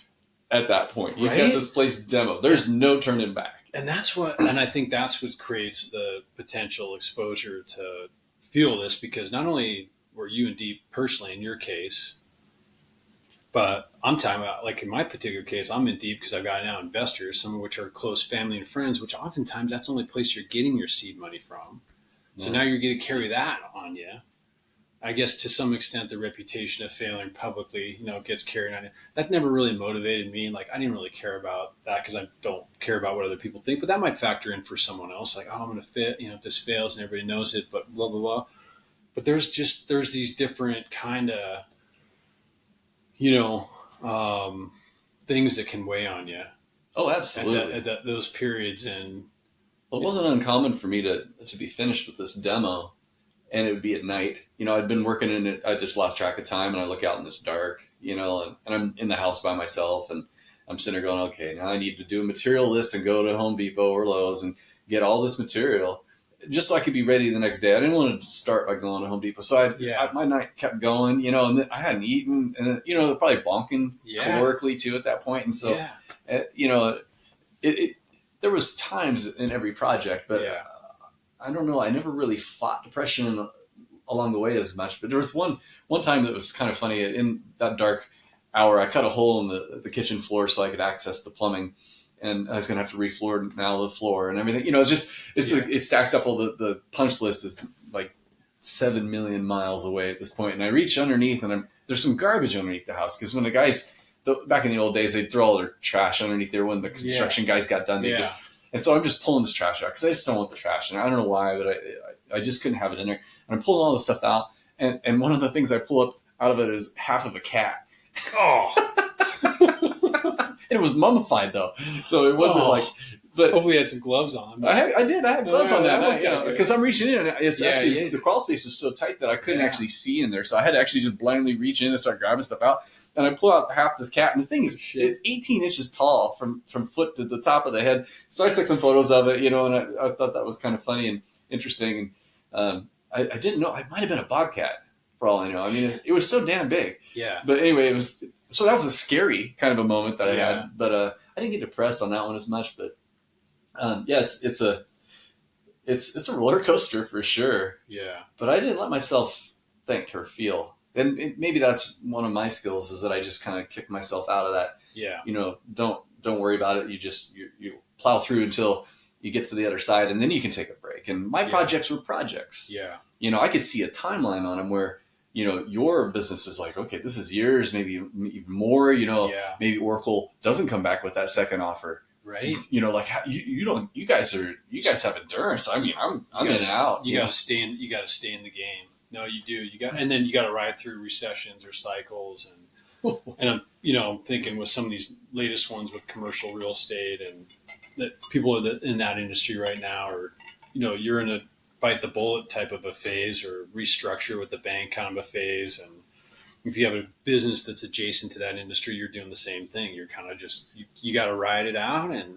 at that point. We've Right? got this place demo. There's no turning back. And I think that's what creates the potential exposure to feel this, because not only were you in deep personally in your case, but I'm talking about, like in my particular case, I'm in deep because I've got now investors, some of which are close family and friends, which oftentimes that's the only place you're getting your seed money from. So now you're going to carry that on you. I guess to some extent, the reputation of failing publicly, gets carried on you. That never really motivated me. Like, I didn't really care about that because I don't care about what other people think. But that might factor in for someone else. Like, oh, I'm going to fit, if this fails and everybody knows it, but blah, blah, blah. But there's these different kind of, things that can weigh on you. Oh, absolutely. At those periods. And well, it wasn't uncommon for me to be finished with this demo, and it would be at night. I'd been working in it. I just lost track of time, and I look out and it's dark, and I'm in the house by myself, and I'm sitting there going, okay, now I need to do a material list and go to Home Depot or Lowe's and get all this material just so I could be ready the next day. I didn't want to start by going to Home Depot. So my night kept going, and then I hadn't eaten, and they're probably bonking calorically too at that point. And so, there was times in every project, but I don't know. I never really fought depression along the way as much, but there was one time that was kind of funny. In that dark hour, I cut a hole in the kitchen floor so I could access the plumbing. And I was going to have to refloor now the floor and everything. It stacks up. All the punch list is like 7 million miles away at this point. And I reach underneath, and there's some garbage underneath the house. Because when the guys, back in the old days, they'd throw all their trash underneath there. When the construction guys got done, and so I'm just pulling this trash out because I just don't want the trash. And I don't know why, but I just couldn't have it in there. And I'm pulling all this stuff out. And one of the things I pull up out of it is half of a cat. Oh. It was mummified though, so it wasn't like. But hopefully, you had some gloves on. I had gloves on that night, because I'm reaching in. And it's actually the crawl space is so tight that I couldn't actually see in there, so I had to actually just blindly reach in and start grabbing stuff out. And I pull out half this cat, and the thing is, it's 18 inches tall from foot to the top of the head. So I took some photos of it, and I thought that was kind of funny and interesting. And I didn't know it might have been a bobcat for all I know. I mean, it was so damn big. Yeah. But anyway, it was. So that was a scary kind of a moment that I had, but I didn't get depressed on that one as much. But it's a roller coaster for sure. Yeah. But I didn't let myself think or feel, and maybe that's one of my skills, is that I just kind of kick myself out of that. Yeah. Don't worry about it. You plow through until you get to the other side, and then you can take a break. And my projects were projects. Yeah. I could see a timeline on them where. Your business is like, okay, this is years, maybe even more, maybe Oracle doesn't come back with that second offer. Right. Like you guys have endurance. I mean, I'm in and out. You got to stay in the game. No, you do. And then you got to ride through recessions or cycles. And I'm thinking with some of these latest ones with commercial real estate, and that people in that industry right now are, you're in a bite the bullet type of a phase, or restructure with the bank kind of a phase. And if you have a business that's adjacent to that industry, you're doing the same thing. You're kind of just, you got to ride it out. And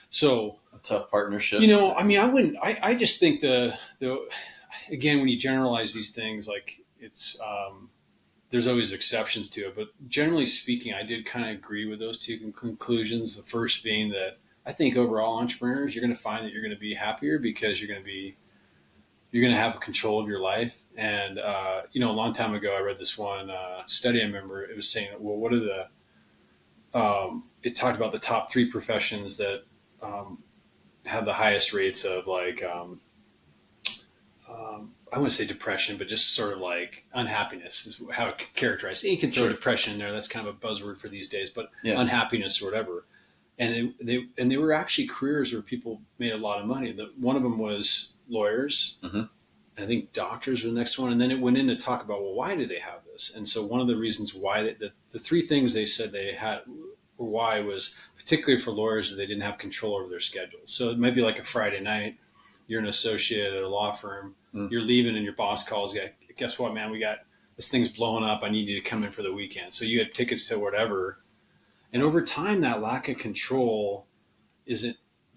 so tough partnerships. I just think again, when you generalize these things, like it's, there's always exceptions to it, but generally speaking, I did kind of agree with those two conclusions. The first being that I think overall entrepreneurs, you're going to find that you're going to be happier because you're going to have control of your life. And, a long time ago, I read this one study. I remember it was saying, well, what are it talked about the top 3 professions that have the highest rates of I wouldn't say depression, but just sort of like unhappiness is how it characterized. You can throw depression in there. That's kind of a buzzword for these days, but unhappiness or whatever. And they were actually careers where people made a lot of money. One of them was lawyers. Mm-hmm. I think doctors were the next one. And then it went in to talk about, well, why do they have this? And so one of the reasons why the 3 things they said they had, or why, was particularly for lawyers, that they didn't have control over their schedule. So it might be like a Friday night, you're an associate at a law firm, you're leaving and your boss calls you, guess what, man, we got this thing's blowing up. I need you to come in for the weekend. So you had tickets to whatever. And over time, that lack of control is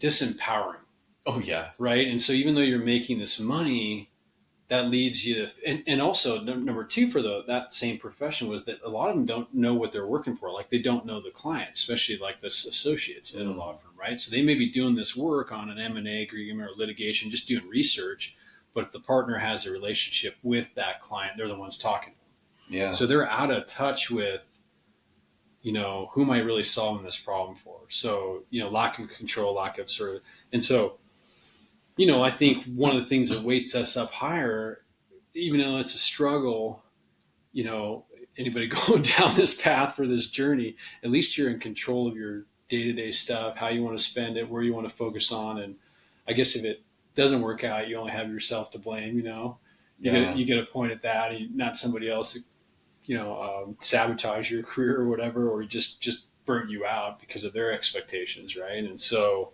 disempowering. Oh yeah. Right. And so even though you're making this money, that leads you to, and also number two for that same profession was that a lot of them don't know what they're working for. Like they don't know the client, especially like the associates in a law firm, right? So they may be doing this work on an M&A agreement or litigation, just doing research, but if the partner has a relationship with that client, they're the ones talking. Yeah. So they're out of touch with, who am I really solving this problem for? So, lack of control, lack of sort of, and so, I think one of the things that weights us up higher, even though it's a struggle, anybody going down this path for this journey, at least you're in control of your day-to-day stuff, how you want to spend it, where you want to focus on. And I guess if it doesn't work out, you only have yourself to blame, you get a point at that, not somebody else, sabotage your career or whatever, or just burnt you out because of their expectations. Right. And so,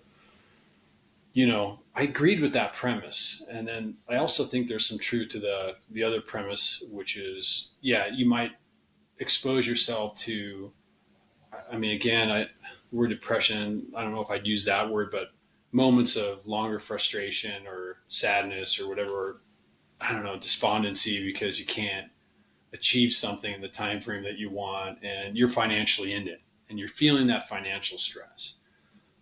I agreed with that premise. And then I also think there's some truth to the other premise, which is, you might expose yourself to, again, word depression, I don't know if I'd use that word, but moments of longer frustration or sadness or whatever, I don't know, despondency because you can't achieve something in the time frame that you want and you're financially in it and you're feeling that financial stress,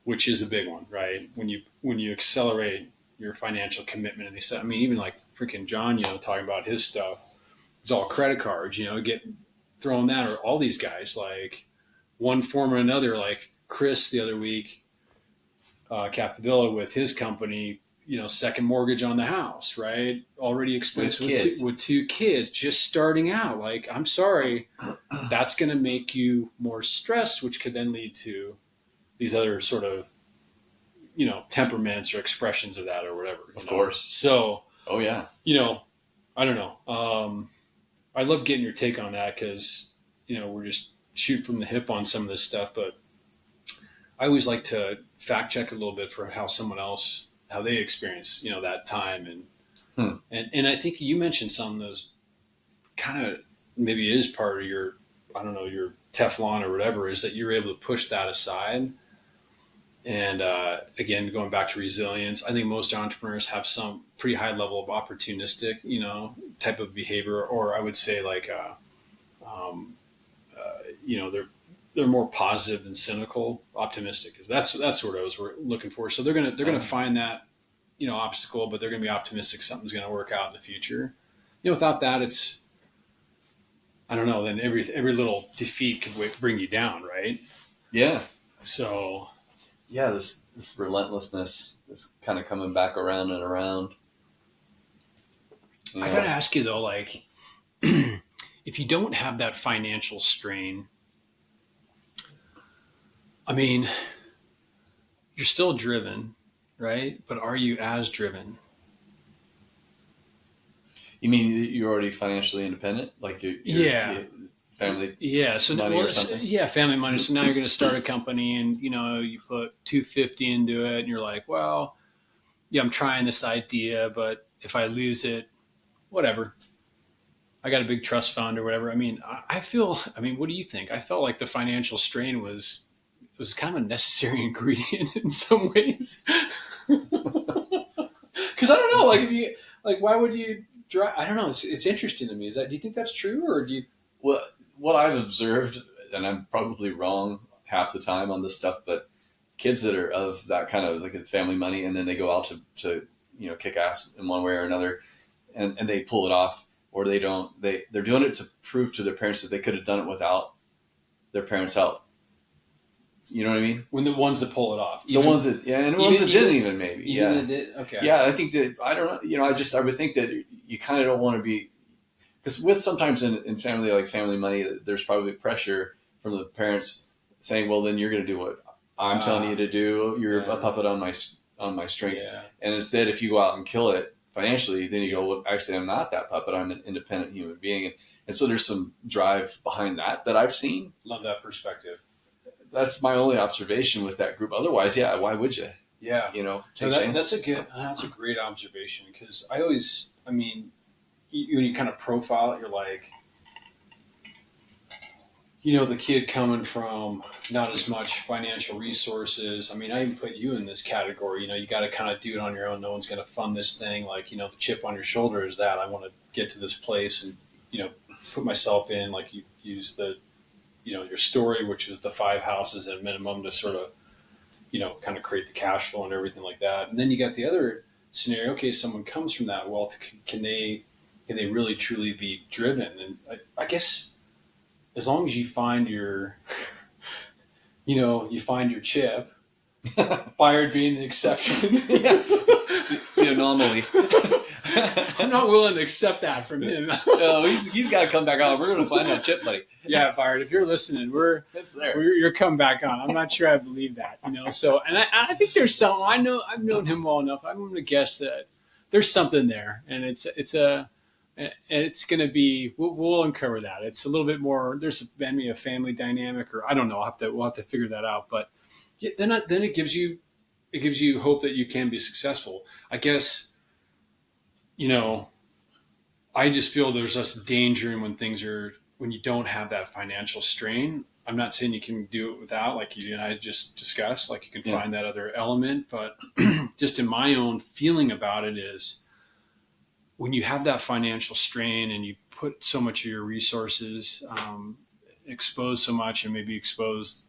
which is a big one, right? When you accelerate your financial commitment and even like freaking John, talking about his stuff, it's all credit cards, get throwing that, or all these guys, like one form or another, like Chris the other week, Capdevila with his company, second mortgage on the house, right? Already expensive with two kids just starting out. Like, I'm sorry, that's going to make you more stressed, which could then lead to these other sort of, temperaments or expressions of that or whatever. Of course. So, oh yeah. I don't know. I love getting your take on that because, we're just shoot from the hip on some of this stuff, but I always like to fact check a little bit for how they experience, that time. And I think you mentioned some of those kind of maybe is part of your, I don't know, your Teflon or whatever, is that you're able to push that aside. And again, going back to resilience, I think most entrepreneurs have some pretty high level of opportunistic, type of behavior, or I would say like, they're more positive than cynical. Optimistic is that's what I was looking for. So they're gonna find that, obstacle, but they're gonna be optimistic something's gonna work out in the future. Without that, it's, I don't know. Then every little defeat could bring you down, right? Yeah. So. Yeah, this relentlessness is kind of coming back around and around. I got to ask you though, like, if you don't have that financial strain, you're still driven, right? But are you as driven? You mean you're already financially independent? Like you're family money or something? Yeah, family money. So now you're going to start a company and, you put $250 into it and you're like, well, yeah, I'm trying this idea, but if I lose it, whatever. I got a big trust fund or whatever. I feel, what do you think? I felt like the financial strain was kind of a necessary ingredient in some ways. Because I don't know, like if you, like, why would you drive? I don't know. It's interesting to me. Do you think that's true, or do you? Well, what I've observed, and I'm probably wrong half the time on this stuff, but kids that are of that kind of like family money, and then they go out to kick ass in one way or another, and they pull it off, or they don't. They're doing it to prove to their parents that they could have done it without their parents' help. You know what I mean? When the ones that pull it off, and the ones that didn't even maybe, that did, okay, yeah. I think that I don't know. I would think that you kind of don't want to be. Because with sometimes in family, like family money, there's probably pressure from the parents saying, well, then you're going to do what I'm telling you to do. You're a puppet on my strings. Yeah. And instead, if you go out and kill it financially, then you go, well, actually, I'm not that puppet. I'm an independent human being. And so there's some drive behind that I've seen. Love that perspective. That's my only observation with that group. Otherwise, yeah, why would you? Yeah. Take chances. That's a great observation, because I always, when you kind of profile it, you're like, the kid coming from not as much financial resources. I mean, I even put you in this category. You got to kind of do it on your own. No one's going to fund this thing. Like, the chip on your shoulder is that I want to get to this place and, put myself in, like you use the, your story, which is the 5 houses at minimum to sort of, kind of create the cash flow and everything like that. And then you got the other scenario. Okay, someone comes from that wealth. Can they really truly be driven? And I guess as long as you find your, you find your chip, Byard being an exception. Yeah. The anomaly. I'm not willing to accept that from him. No, he's got to come back on. We're going to find that chip, buddy. Yeah, Byard, if you're listening, you're coming back on. I'm not sure I believe that, So, and I think there's some. I've known him well enough. I'm going to guess that there's something there, and it's going to be. We'll uncover that. It's a little bit more. There's maybe a family dynamic, or I don't know. We'll have to figure that out. But then it gives you hope that you can be successful. I guess. I just feel there's less danger in when you don't have that financial strain. I'm not saying you can do it without, like you and I just discussed, like you can find that other element, but just in my own feeling about it is when you have that financial strain and you put so much of your resources, expose so much and maybe expose,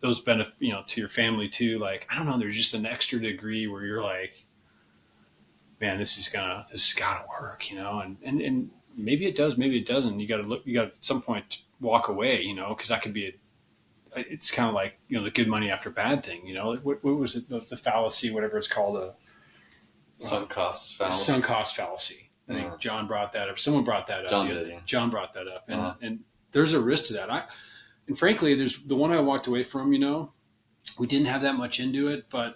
those benefits, to your family too. Like, I don't know, there's just an extra degree where you're like, man, this has gotta work, and maybe it does, maybe it doesn't. You got to at some point walk away, because that could be it's kind of like, the good money after bad thing, what was it? The fallacy, whatever it's called, sunk cost fallacy. Sunk cost fallacy. I think John brought that up. Someone brought that up. John did, yeah. John brought that up. And there's a risk to that. And frankly, there's the one I walked away from, we didn't have that much into it, but,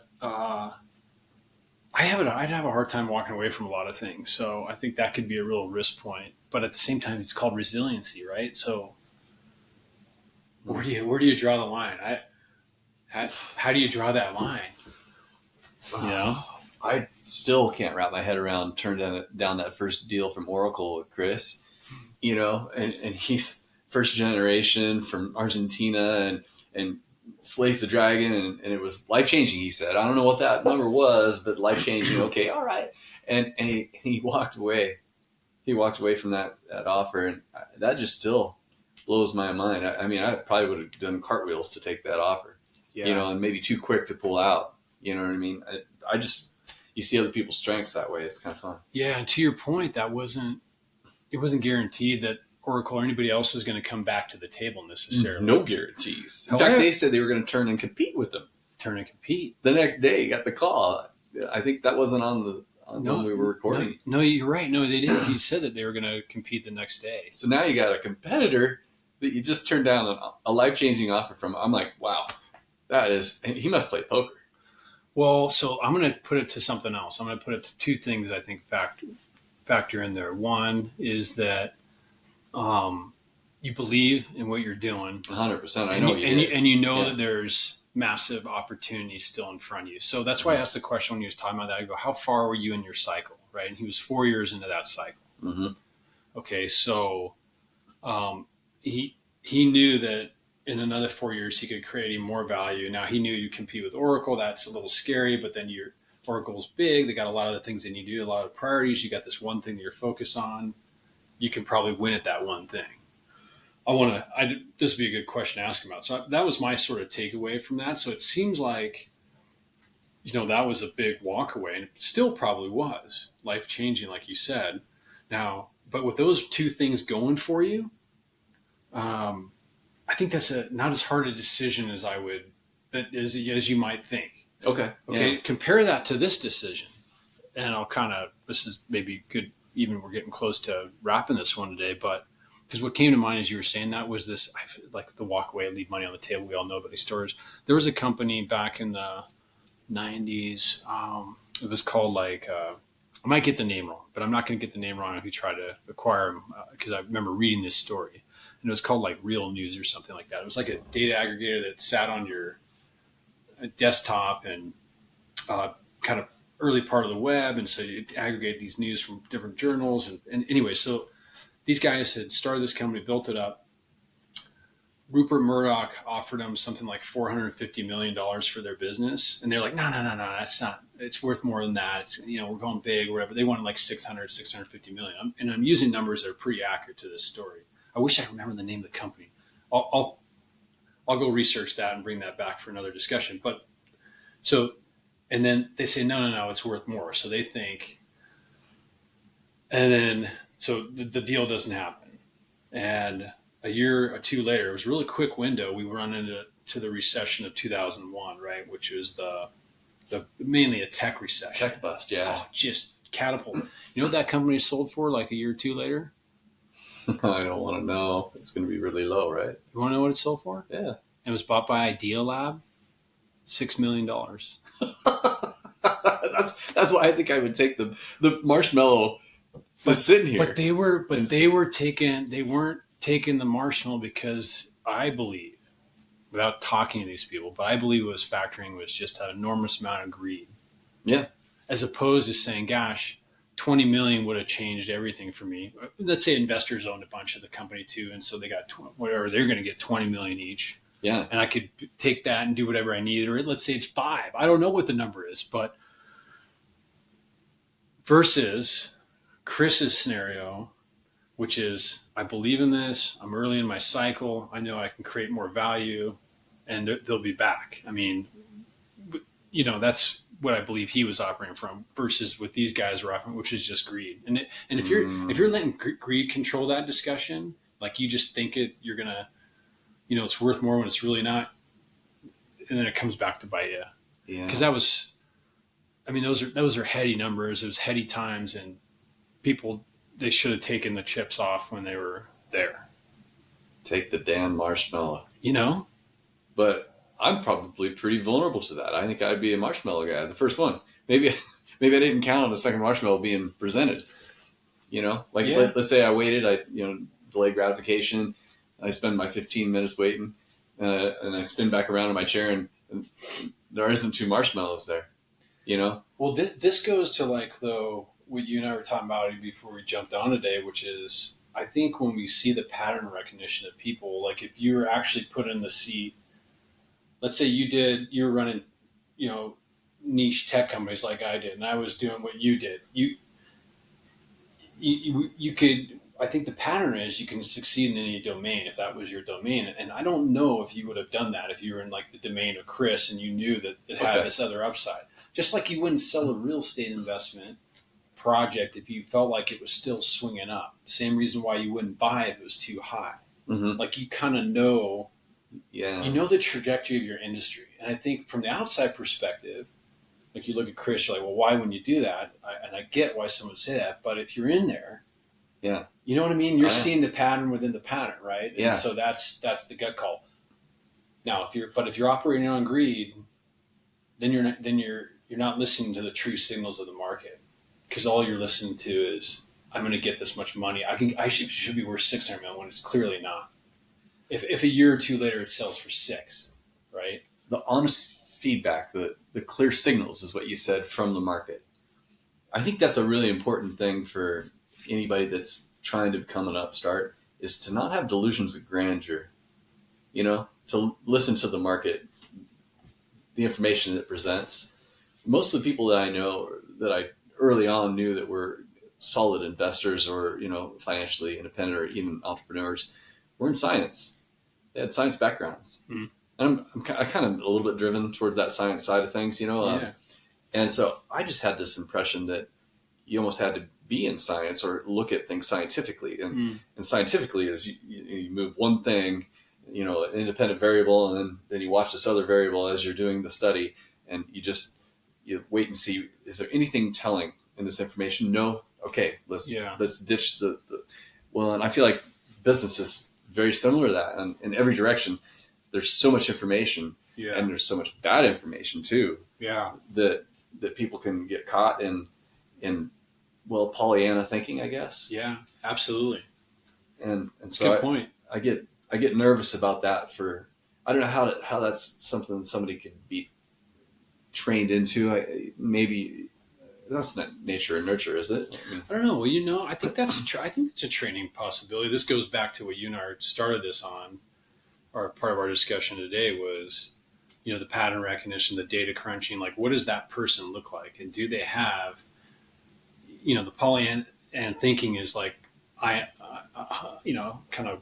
I'd have a hard time walking away from a lot of things. So I think that could be a real risk point. But at the same time, it's called resiliency, right? So where do you draw the line? How do you draw that line? I still can't wrap my head around turning down that first deal from Oracle with Chris, and he's first generation from Argentina and slays the dragon, and it was life-changing, he said. I don't know what that number was, but life-changing. Okay, all right. And he walked away. He walked away from that offer, and that just still blows my mind. I mean, I probably would have done cartwheels to take that offer, and maybe too quick to pull out. You know what I mean? I just, you see other people's strengths that way. It's kind of fun. Yeah, and to your point, it wasn't guaranteed that Oracle or anybody else was going to come back to the table necessarily. No guarantees. In fact, they said they were going to turn and compete with them. Turn and compete. The next day, you got the call. I think that wasn't on when we were recording. No, you're right. No, they didn't. He said that they were going to compete the next day. So now you got a competitor that you just turned down a life-changing offer from. I'm like, wow, he must play poker. Well, so I'm going to put it to something else. I'm going to put it to 2 things I think factor in there. One is that you believe in what you're doing 100%. I know that there's massive opportunities still in front of you. So that's why I asked the question when he was talking about that. I go, how far were you in your cycle? Right. And he was 4 years into that cycle. Mm-hmm. Okay. So, he knew that in another 4 years, he could create even more value. Now he knew you compete with Oracle. That's a little scary, but then Oracle's big. They got a lot of the things they need to do, a lot of priorities. You got this one thing that you're focused on. You can probably win at that one thing. This would be a good question to ask him about. So that was my sort of takeaway from that. So it seems like, that was a big walk away, and it still probably was life-changing, like you said. Now, but with those 2 things going for you, I think that's not as hard a decision as as you might think. Okay. Okay. Yeah. Compare that to this decision, and this is maybe good. Even we're getting close to wrapping this one today, but because what came to mind as you were saying that was this, like the walk away, leave money on the table. We all know about these stories. There was a company back in the 90s. It was called I might get the name wrong, but I'm not going to get the name wrong if you try to acquire them, because I remember reading this story, and it was called Real News or something like that. It was like a data aggregator that sat on your desktop and kind of early part of the web, and so you aggregate these news from different journals, and anyway, so these guys had started this company, built it up, Rupert Murdoch offered them something like $450 million for their business. And they're like, no, that's not, it's worth more than that. It's, we're going big or whatever. They wanted like 650 million. And I'm using numbers that are pretty accurate to this story. I wish I remember the name of the company. I'll go research that and bring that back for another discussion. But so, and then they say, no, it's worth more. So they think, and then, so the deal doesn't happen. And a year or two later, it was a really quick window. We run into the recession of 2001, right? Which was the mainly a tech recession. Tech bust, yeah. Oh, just catapult. You know what that company sold for like a year or two later? I don't want to know. It's going to be really low, right? You want to know what it sold for? Yeah. It was bought by Idea Lab, $6 million. That's why I think I would take the marshmallow. But sitting here, but they weren't taking the marshmallow because I believe, without talking to these people, but I believe what was factoring was just an enormous amount of greed. Yeah. As opposed to saying, gosh, 20 million would have changed everything for me. Let's say investors owned a bunch of the company too. And so they got whatever, they're going to get 20 million each. Yeah. And I could take that and do whatever I needed. Or let's say it's 5. I don't know what the number is, but versus Chris's scenario, which is, I believe in this. I'm early in my cycle. I know I can create more value and they'll be back. I mean, that's what I believe he was operating from versus what these guys were operating, which is just greed. And if you're letting greed control that discussion, like you just think you're going to, it's worth more when it's really not. And then it comes back to bite you. Yeah. Because those are heady numbers. It was heady times, and people, they should have taken the chips off when they were there. Take the damn marshmallow. But I'm probably pretty vulnerable to that. I think I'd be a marshmallow guy, the first one. Maybe I didn't count on the second marshmallow being presented. Let's say I waited, delayed gratification. I spend my 15 minutes waiting, and I spin back around in my chair, and there isn't 2 marshmallows there. Well, this goes to what you and I were talking about before we jumped on today, which is, I think when we see the pattern recognition of people, like if you were actually put in the seat, let's say you were running, niche tech companies like I did, and I was doing what you did. You could, I think the pattern is you can succeed in any domain if that was your domain. And I don't know if you would have done that if you were in like the domain of Chris and you knew that it had this other upside. Just like you wouldn't sell a real estate investment project if you felt like it was still swinging up. Same reason why you wouldn't buy if it was too high. Mm-hmm. Like you kind of know, you know the trajectory of your industry. And I think from the outside perspective, like you look at Chris, you're like, well, why wouldn't you do that? And I get why someone would say that, but if you're in there, yeah, you know what I mean? You're seeing the pattern within the pattern, right? And yeah. so that's the gut call. Now, if you're operating on greed, then you're not listening to the true signals of the market, because all you're listening to is, I'm going to get this much money. I should be worth 600 million when it's clearly not. If a year or two later it sells for 6, right? The honest feedback, the clear signals is what you said from the market. I think that's a really important thing for anybody that's trying to become an upstart, is to not have delusions of grandeur, to listen to the market, the information it presents. Most of the people that I know that I early on knew that were solid investors or, financially independent or even entrepreneurs were in science. They had science backgrounds. Mm-hmm. And I'm kind of a little bit driven toward that science side of things, and so I just had this impression that you almost had to be in science or look at things scientifically. And scientifically is you move one thing, an independent variable, and then you watch this other variable as you're doing the study, and you wait and see, is there anything telling in this information? No. Okay, let's ditch the well, and I feel like business is very similar to that, and in every direction. There's so much information, and there's so much bad information too. Yeah, that people can get caught in Pollyanna thinking, I guess. Yeah, absolutely. And so good point. I get nervous about that. I don't know how that's something somebody could be trained into. Maybe that's not nature and nurture, is it? I don't know. Well, I think that's a training possibility. This goes back to what you and I started this on. our part of our discussion today was, the pattern recognition, the data crunching, like what does that person look like? And do they have, the Pollyanna thinking is like, kind of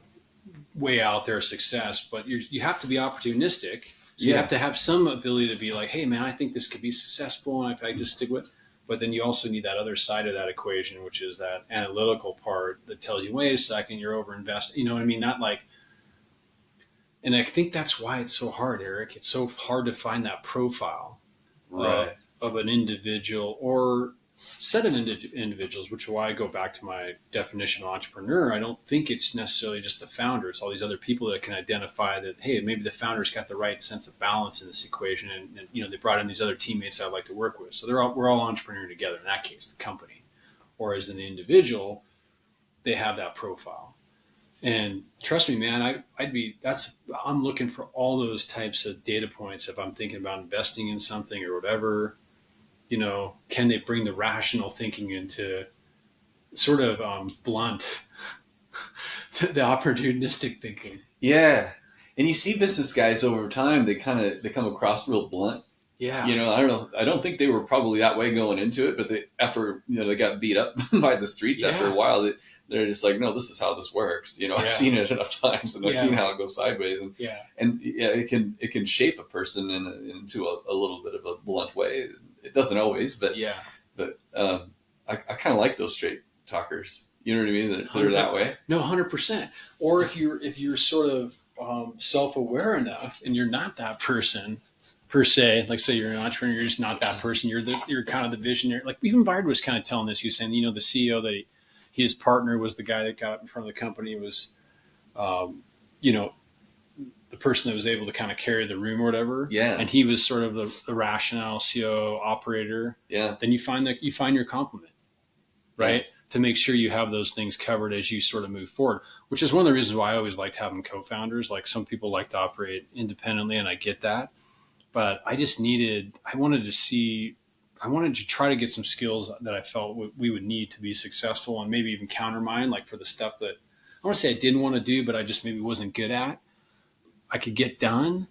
way out there success, but you have to be opportunistic. So you have to have some ability to be like, hey man, I think this could be successful. And if I just stick with it, but then you also need that other side of that equation, which is that analytical part that tells you, wait a second, you're over invested. You know what I mean? Not like, and I think that's why it's so hard, Eric. It's so hard to find that profile of an individual or set of individuals, which is why I go back to my definition of entrepreneur. I don't think it's necessarily just the founder. It's all these other people that can identify that, hey, maybe the founder's got the right sense of balance in this equation. And they brought in these other teammates I'd like to work with. So we're all entrepreneur together in that case, the company. Or as an individual, they have that profile. And trust me, man, I'm looking for all those types of data points if I'm thinking about investing in something or whatever. Can they bring the rational thinking into sort of blunt the opportunistic thinking? Yeah. And you see business guys over time, they come across real blunt. Yeah. I don't know. I don't think they were probably that way going into it, but after they got beat up by the streets after a while, they're just like, no, this is how this works. I've seen it enough times, and I've seen how it goes sideways, and it can shape a person into a little bit of a blunt way. It doesn't always, but I kind of like those straight talkers. You know what I mean? That are that way. No, 100%. Or if you're sort of self-aware enough, and you're not that person per se, like say you're an entrepreneur, you're just not that person. You're kind of the visionary. Like even Bard was kind of telling this. He was saying, the CEO that his partner was the guy that got up in front of the company, was, the person that was able to kind of carry the room or whatever. Yeah. And he was sort of the rational CEO operator. Yeah. Then you find your complement, right? Yeah. To make sure you have those things covered as you sort of move forward, which is one of the reasons why I always liked having co-founders. Like some people like to operate independently, and I get that. But I wanted to try to get some skills that I felt we would need to be successful, and maybe even countermine, like for the stuff that I want to say I didn't want to do, but I just maybe wasn't good at. I could get done,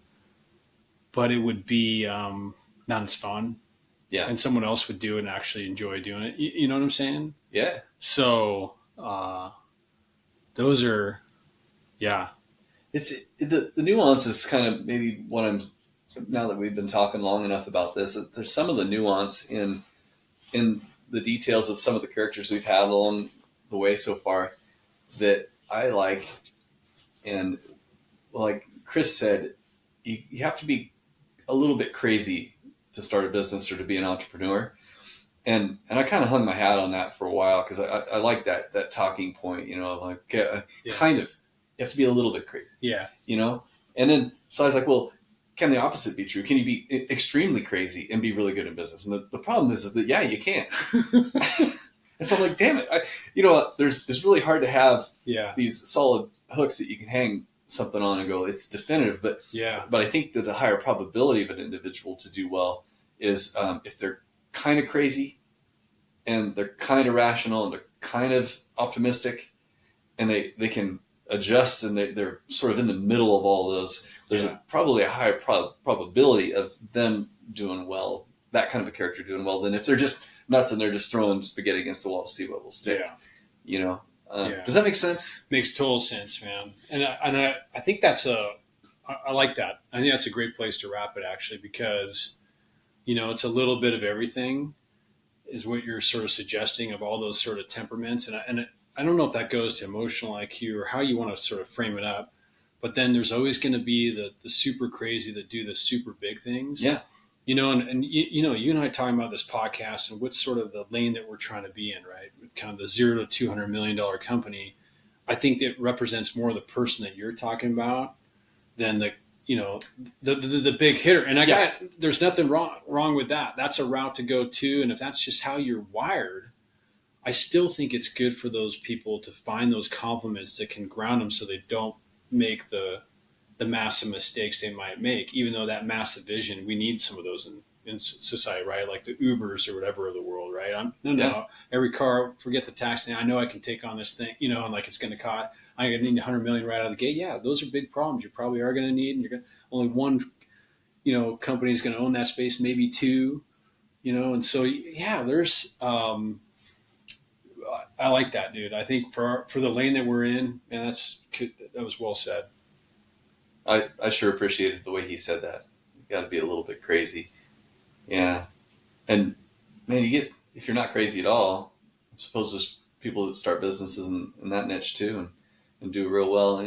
but it would be not as fun. Yeah. And someone else would do it and actually enjoy doing it. You know what I'm saying? Yeah. So those are, yeah. It's the nuance is kind of maybe what I'm, now that we've been talking long enough about this, there's some of the nuance in the details of some of the characters we've had along the way so far that I like. And like Chris said, you have to be a little bit crazy to start a business or to be an entrepreneur. And I kind of hung my hat on that for a while, because I like that talking point, kind of, you have to be a little bit crazy. Yeah. And then, so I was like, well, can the opposite be true? Can you be extremely crazy and be really good in business? And the problem is that, yeah, you can't. And so I'm like, damn it. It's really hard to have these solid hooks that you can hang something on and go, it's definitive. But I think that the higher probability of an individual to do well is if they're kind of crazy and they're kind of rational and they're kind of optimistic, and they can adjust, and they're sort of in the middle of all those. There's probably a higher probability of them doing well, that kind of a character doing well, than if they're just nuts and they're just throwing spaghetti against the wall to see what will stick. Does that make sense? Makes total sense, man. And I think I like that. I think that's a great place to wrap it, actually, because, it's a little bit of everything is what you're sort of suggesting, of all those sort of temperaments. And I don't know if that goes to emotional IQ or how you want to sort of frame it up, but then there's always going to be the super crazy that do the super big things. Yeah. You and I talking about this podcast and what's sort of the lane that we're trying to be in, right? Kind of the $0 to $200 million company. I think that represents more the person that you're talking about than the big hitter. And there's nothing wrong with that. That's a route to go to. And if that's just how you're wired, I still think it's good for those people to find those complements that can ground them so they don't make the massive mistakes they might make, even though that massive vision, we need some of those in society, right? Like the Ubers or whatever of the world, right? No, every car, forget the tax thing. I know I can take on this thing, and like it's going to cost. I'm going to need 100 million right out of the gate. Yeah, those are big problems. You probably are going to need, and you're going to, only one, company is going to own that space, maybe two, and so yeah, there's. I like that, dude. I think for the lane that we're in, and that was well said. I sure appreciated the way he said that. You got to be a little bit crazy, yeah. And man, if you're not crazy at all, I suppose there's people that start businesses in that niche too, and do real well.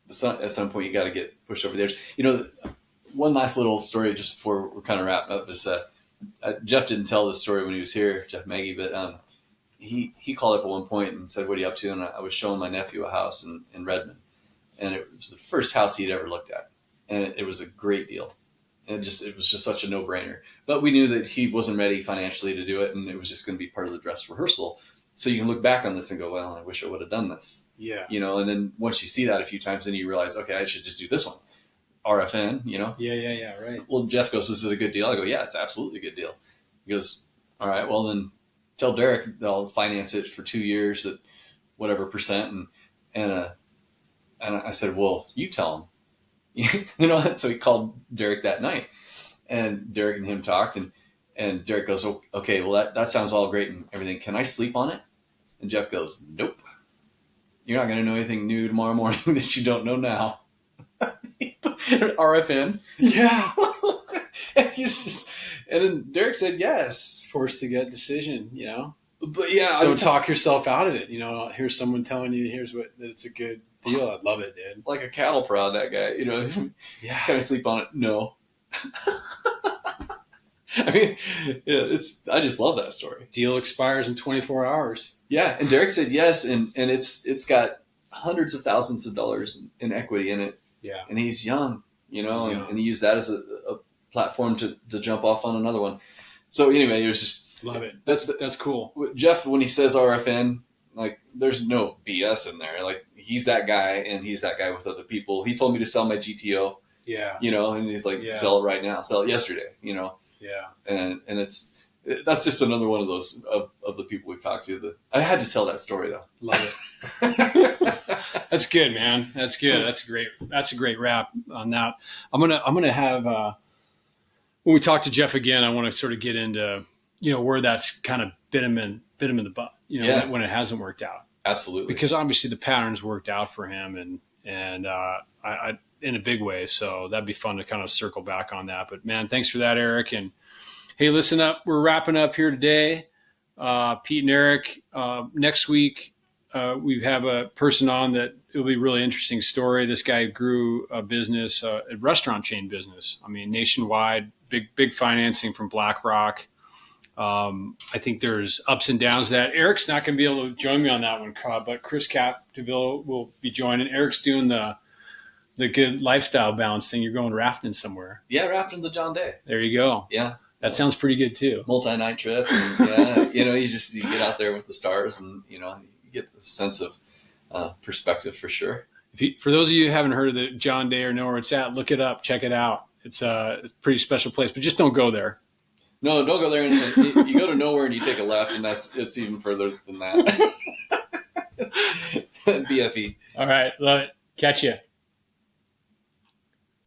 It's not, at some point you got to get pushed over the edge. One last little story just before we're kind of wrapping up is Jeff didn't tell this story when he was here, Jeff Maggie, but he called up at one point and said, "What are you up to?" And I was showing my nephew a house in Redmond, and it was the first house he'd ever looked at, and it was a great deal, and it was just such a no-brainer. But we knew that he wasn't ready financially to do it, and it was just going to be part of the dress rehearsal. So you can look back on this and go, "Well, I wish I would have done this." Yeah. And then once you see that a few times, then you realize, okay, I should just do this one. RFN, Yeah, right. Well, Jeff goes, "This is a good deal." I go, "Yeah, it's absolutely a good deal." He goes, "All right, well then tell Derek that I'll finance it for 2 years at whatever percent." And I said, "Well, you tell him." So he called Derek that night, and Derek and him talked, and Derek goes, "Okay, well that sounds all great and everything. Can I sleep on it?" And Jeff goes, "Nope. You're not going to know anything new tomorrow morning that you don't know now." RFN. Yeah. And then Derek said yes. Forced to get decision, But yeah, don't talk yourself out of it. Here's someone telling you, that it's a good deal. I love it, dude. Like a cattle prod, that guy. Yeah. Can I sleep on it? No. I mean, I just love that story. Deal expires in 24 hours. Yeah, and Derek said yes, and it's got hundreds of thousands of dollars in equity in it. Yeah. And he's young, and he used that as a platform to jump off on another one. So anyway, it was just love it. That's cool. Jeff, when he says RFN, like there's no BS in there. Like he's that guy, and he's that guy with other people. He told me to sell my GTO. Yeah. And he's like, sell it right now, sell it yesterday. Yeah. And that's just another one of those of the people we've talked to. I had to tell that story though. Love it. That's good, man. That's good. That's a great wrap on that. I'm gonna have when we talk to Jeff again, I want to sort of get into where that's kind of bit him in the butt. When it hasn't worked out. Absolutely. Because obviously the patterns worked out for him and I in a big way. So that'd be fun to kind of circle back on that. But man, thanks for that, Eric. And hey, listen up. We're wrapping up here today. Pete and Eric, next week, we have a person on that it'll be a really interesting story. This guy grew a business, a restaurant chain business. I mean, nationwide, big financing from Blackrock. I think there's ups and downs to that. Eric's not going to be able to join me on that one, but Chris Capdevila will be joining. Eric's doing the good lifestyle balance thing. You're going rafting somewhere. Yeah, rafting the John Day. There you go. Yeah. That sounds pretty good too. Multi-night trip. And, you get out there with the stars and, you get a sense of perspective for sure. For those of you who haven't heard of the John Day or know where it's at, look it up, check it out. It's a pretty special place, but just don't go there. No, don't go there. And you go to nowhere and you take a left, and it's even further than that. BFE. All right. Love it. Catch you.